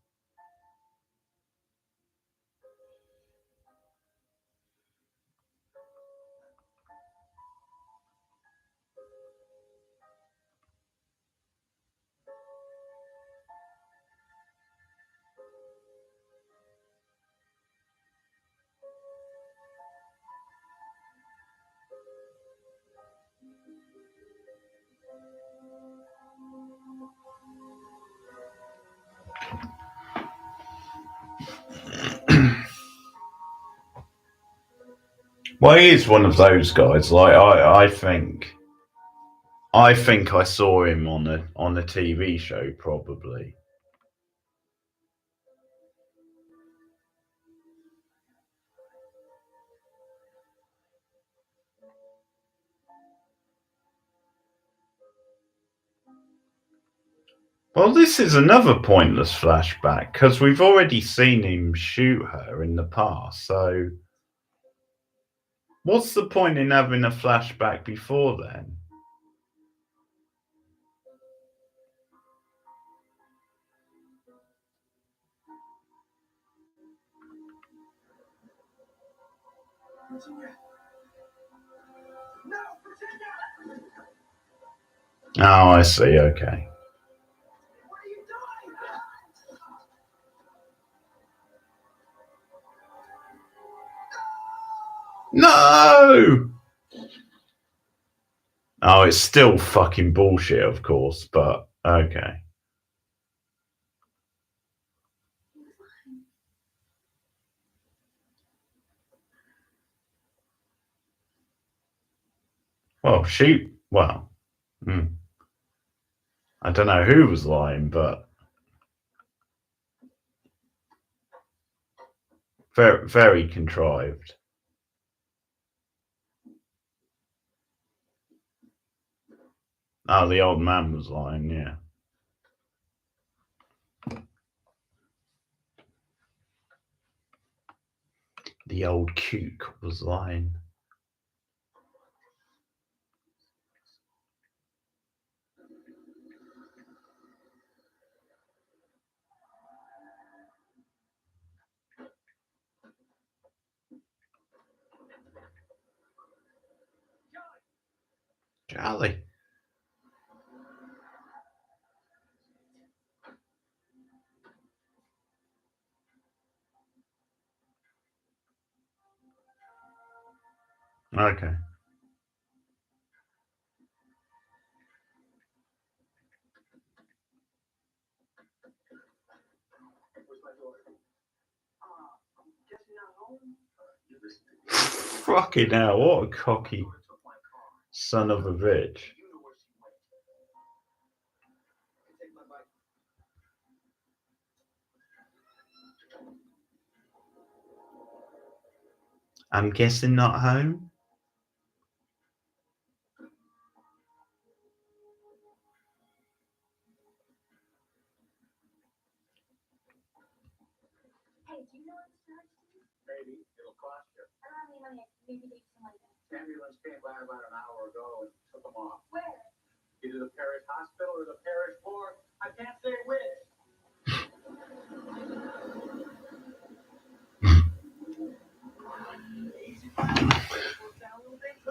Well, he is one of those guys. Like I think I saw him on a TV show probably. Well, this is another pointless flashback because we've already seen him shoot her in the past. So, what's the point in having a flashback before then? Virginia. No, Virginia! Oh, I see. Okay. What are you doing? No! Oh, it's still fucking bullshit, of course, but okay. Well, I don't know who was lying, but very, very contrived. Oh, the old man was lying, yeah. The old kook was lying. Charlie. Okay. Fucking hell, what a cocky son of a bitch. I'm guessing not home? Hey, do you know what it's charged to? Maybe it'll cost you. I don't have any money. Maybe take some money back. Ambulance came by about an hour ago and took them off. Where? Either the parish hospital or the parish morgue. I can't say which.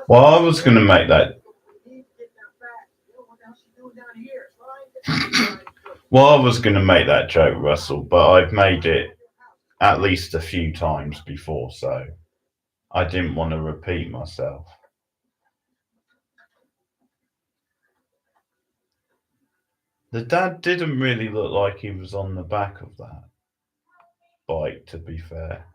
Well, I was going to make that. Well, I was going to make that joke, Russell, but I've made it at least a few times before, so I didn't want to repeat myself. The dad didn't really look like he was on the back of that bike, to be fair.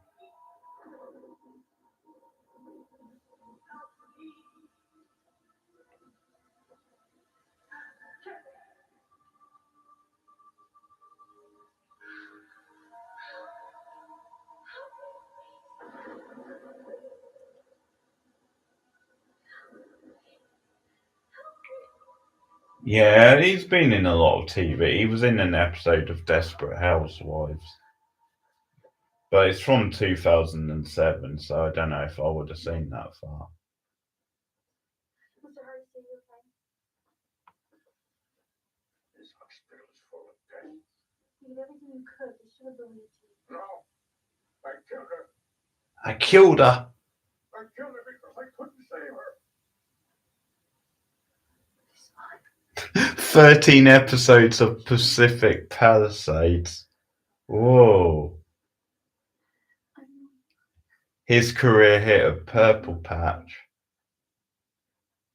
Yeah, he's been in a lot of TV. He was in an episode of Desperate Housewives. But it's from 2007, so I don't know if I would have seen that far. Mr. Hardest, are you okay? This hospital is full of death. You did everything you could. They should have believed you. No, I killed her. I killed her. I killed her because I couldn't save her. 13 episodes of Pacific Palisades. Whoa. His career hit a purple patch.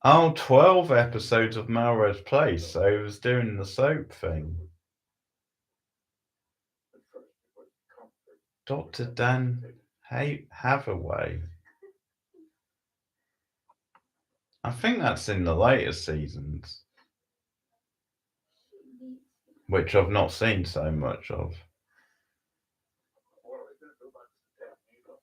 Oh, 12 episodes of Melrose Place, so he was doing the soap thing. Dr. Dan Hathaway. I think that's in the later seasons, which I've not seen so much of. What are we going to do about this damn needle?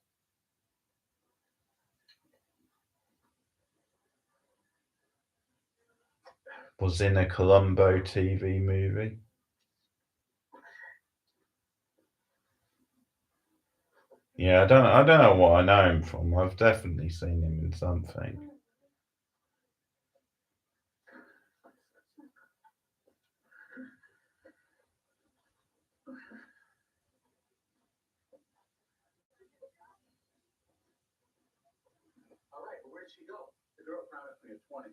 Was in a Columbo TV movie. Yeah, I don't know what I know him from. I've definitely seen him in something. All right, but where'd she go? The girl promised me a 20.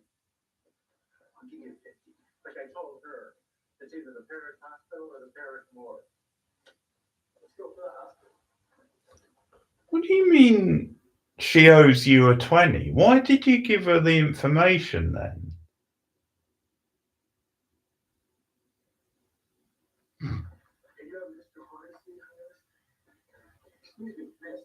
I'll give you 50. Like I told her, it's either the parish hospital or the parish morgue. Let's go for the hospital. What do you mean She owes you a 20. Why did you give her the information then? You have Mr. Hardesty here? Excuse me, miss.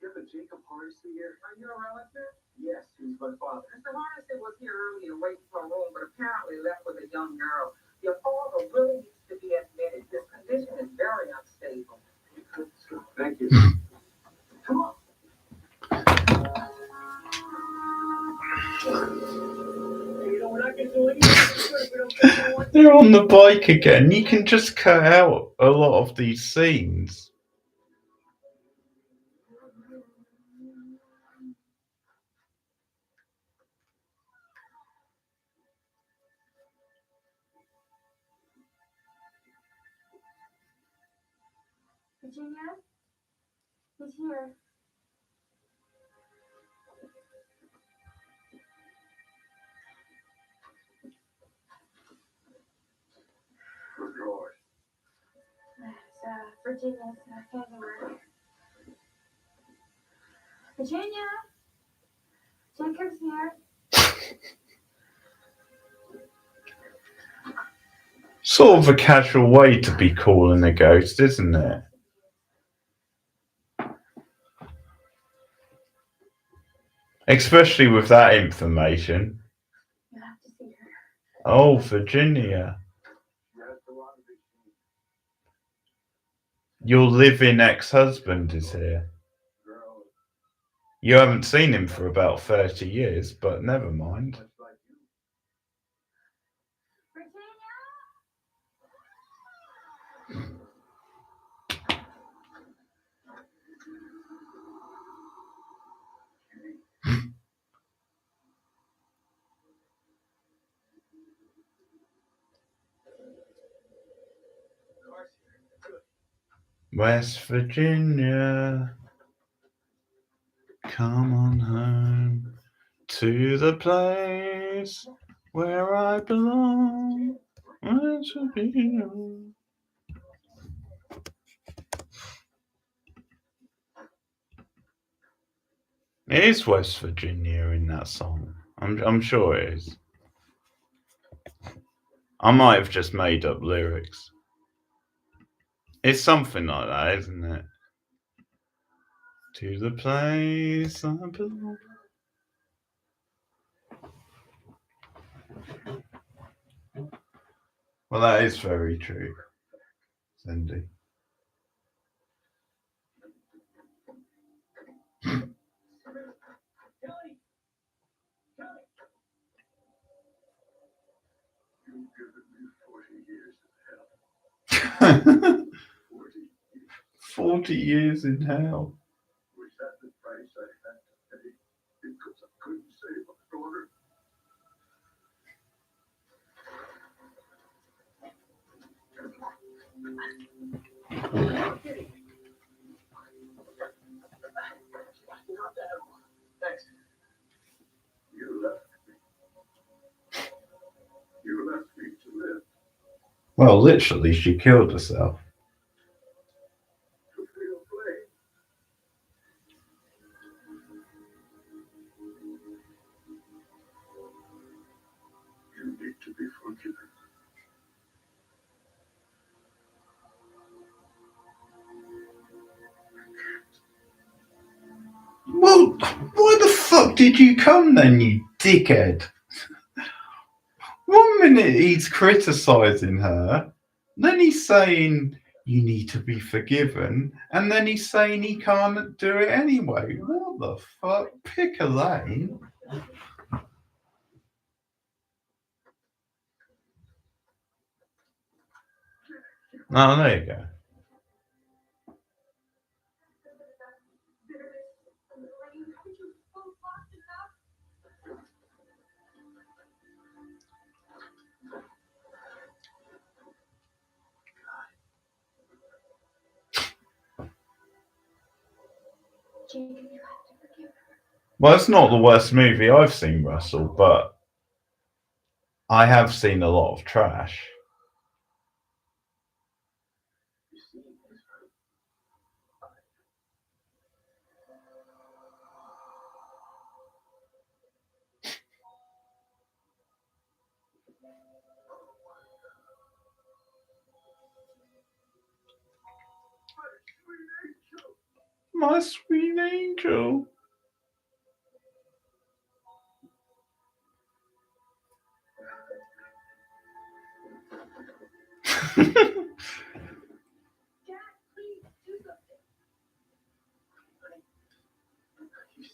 You have a Jacob Hardesty here? Are you a relative? Yes, he's my father. Mr. Hardesty was here earlier waiting for a room, but apparently left with a young girl. Your father really needs to be admitted. His condition is very unstable. Thank you. Come on. You know, we're not going to do anything if we don't get anyone. They're on the bike again. You can just cut out a lot of these scenes. Virginia? He's here. It's Virginia's handiwork. Virginia? Jacob's here. Sort of a casual way to be calling a ghost, isn't it? Especially with that information. You have to see her. Oh, Virginia. Your live-in ex-husband is here. You haven't seen him for about 30 years, but never mind. West Virginia, come on home to the place where I belong. West Virginia. It is West Virginia in that song. I'm sure it is. I might have just made up lyrics. It's something like that, isn't it? To the place I belong. Well, that is very true, Cindy. You've given me 40 years in hell. 40 years in hell. Was that the price I had to pay because I couldn't save my daughter? Not that one. Thanks. You left me. You left me to live. Well, literally, she killed herself. To feel blame. You need to be forgiven. Well, why the fuck did you come then, you dickhead? 1 minute he's criticising her, then he's saying you need to be forgiven, and then he's saying he can't do it anyway. What the fuck? Pick a lane. Oh, there you go. Well, it's not the worst movie I've seen, Russell, but I have seen a lot of trash. My sweet angel.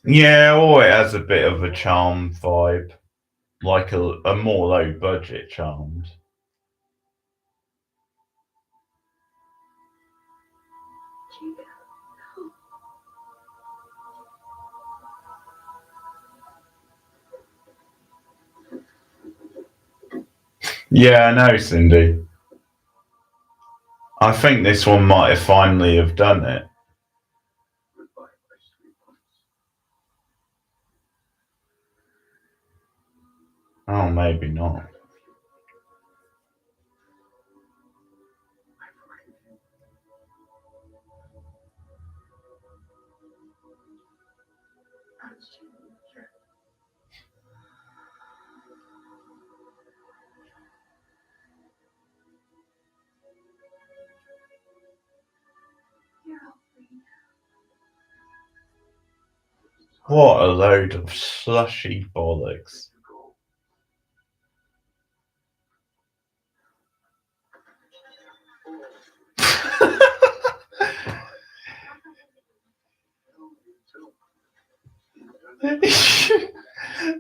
Yeah, or it has a bit of a charm vibe, like a more low budget Charmed. Yeah, I know, Cindy. I think this one might have finally have done it. Oh, maybe not. What a load of slushy bollocks.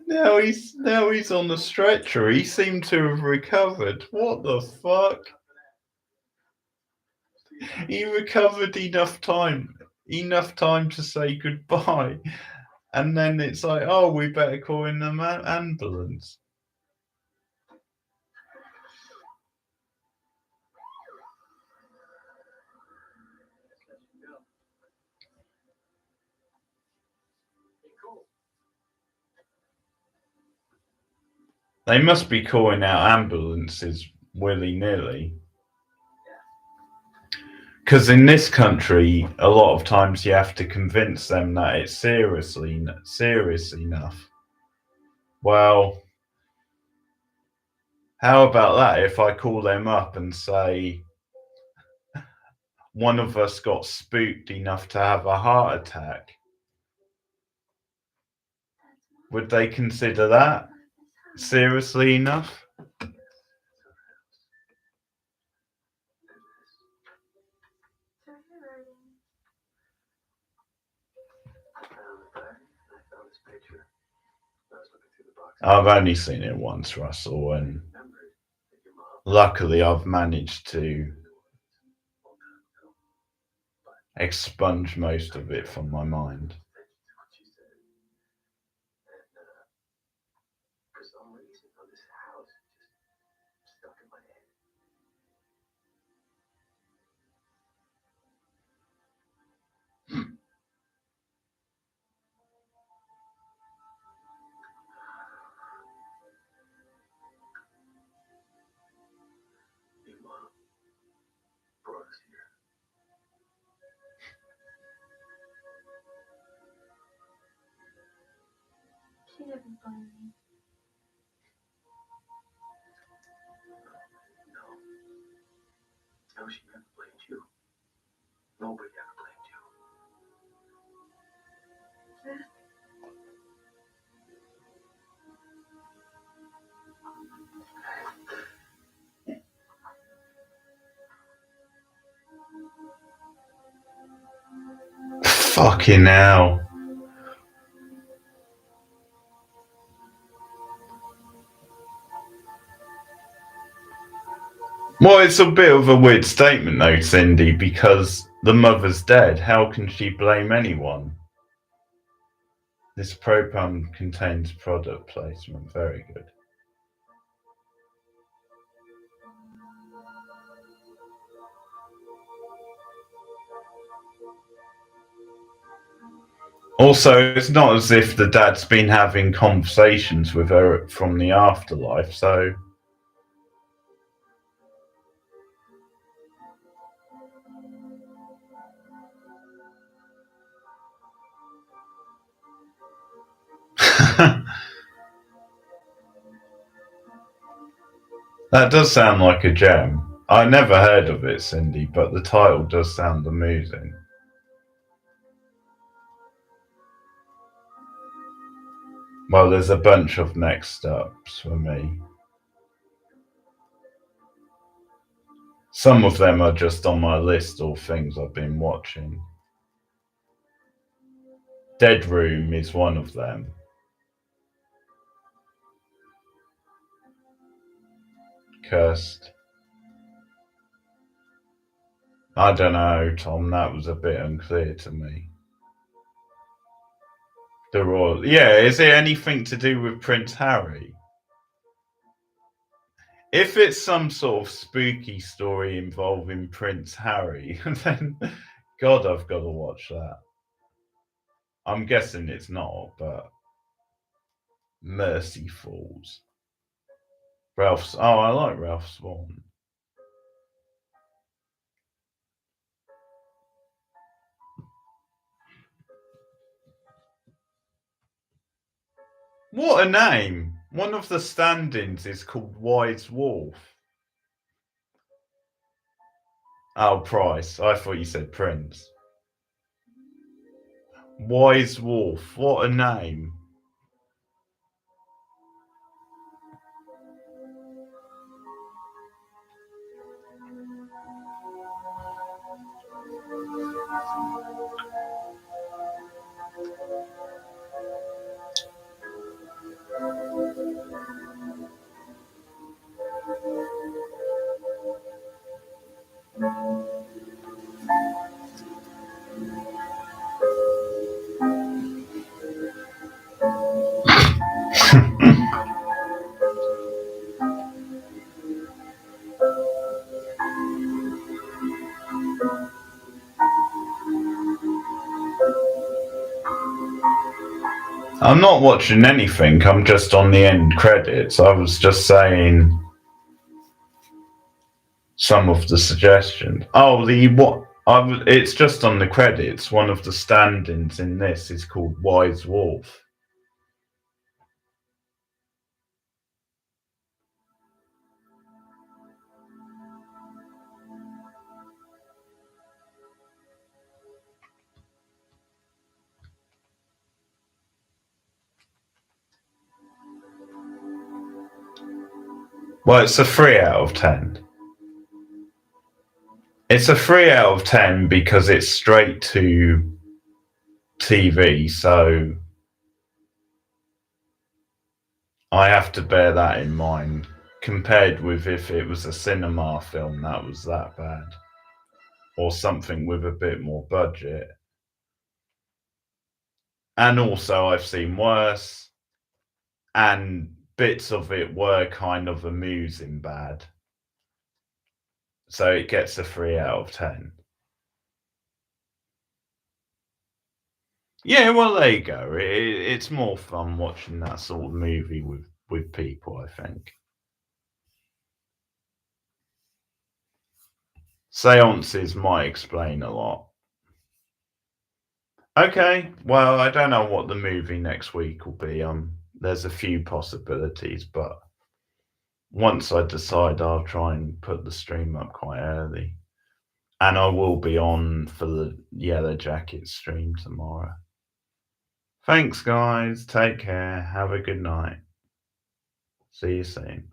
now he's on the stretcher. He seemed to have recovered. What the fuck? He recovered enough time to say goodbye, and then it's like, oh, we better call in an ambulance. They must be calling out ambulances willy-nilly. Because in this country, a lot of times you have to convince them that it's serious enough. Well, how about that if I call them up and say, one of us got spooked enough to have a heart attack? Would they consider that seriously enough? I've only seen it once, Russell, and luckily I've managed to expunge most of it from my mind. She didn't blame me. No, she never blamed you. Nobody ever blamed you. Fucking hell. Well, it's a bit of a weird statement though, Cindy, because the mother's dead. How can she blame anyone? This program contains product placement. Very good. Also, it's not as if the dad's been having conversations with her from the afterlife, so... That does sound like a gem. I never heard of it, Cindy, but the title does sound amusing. Well, there's a bunch of next ups for me. Some of them are just on my list or things I've been watching. Dead Room is one of them. Cursed. I don't know, Tom, that was a bit unclear to me. The Royal. Yeah, is it anything to do with Prince Harry? If it's some sort of spooky story involving Prince Harry, then God, I've got to watch that. I'm guessing it's not, but Mercy Falls. Ralph's. Oh, I like Ralph Swan. What a name! One of the stand-ins is called Wise Wolf. Oh, Price. I thought you said Prince. Wise Wolf. What a name. I'm not watching anything, I'm just on the end credits. I was just saying some of the suggestions. Oh, it's just on the credits. One of the stand-ins in this is called Wise Wolf. Well, it's a 3 out of 10. It's a 3 out of 10 because it's straight to TV, so I have to bear that in mind, compared with if it was a cinema film that was that bad, or something with a bit more budget. And also, I've seen worse, and bits of it were kind of amusing bad. So it gets a 3 out of 10. Yeah, well, there you go. It's more fun watching that sort of movie with people, I think. Seances might explain a lot. Okay, well, I don't know what the movie next week will be. There's a few possibilities, but once I decide, I'll try and put the stream up quite early. And I will be on for the Yellow Jacket stream tomorrow. Thanks, guys. Take care. Have a good night. See you soon.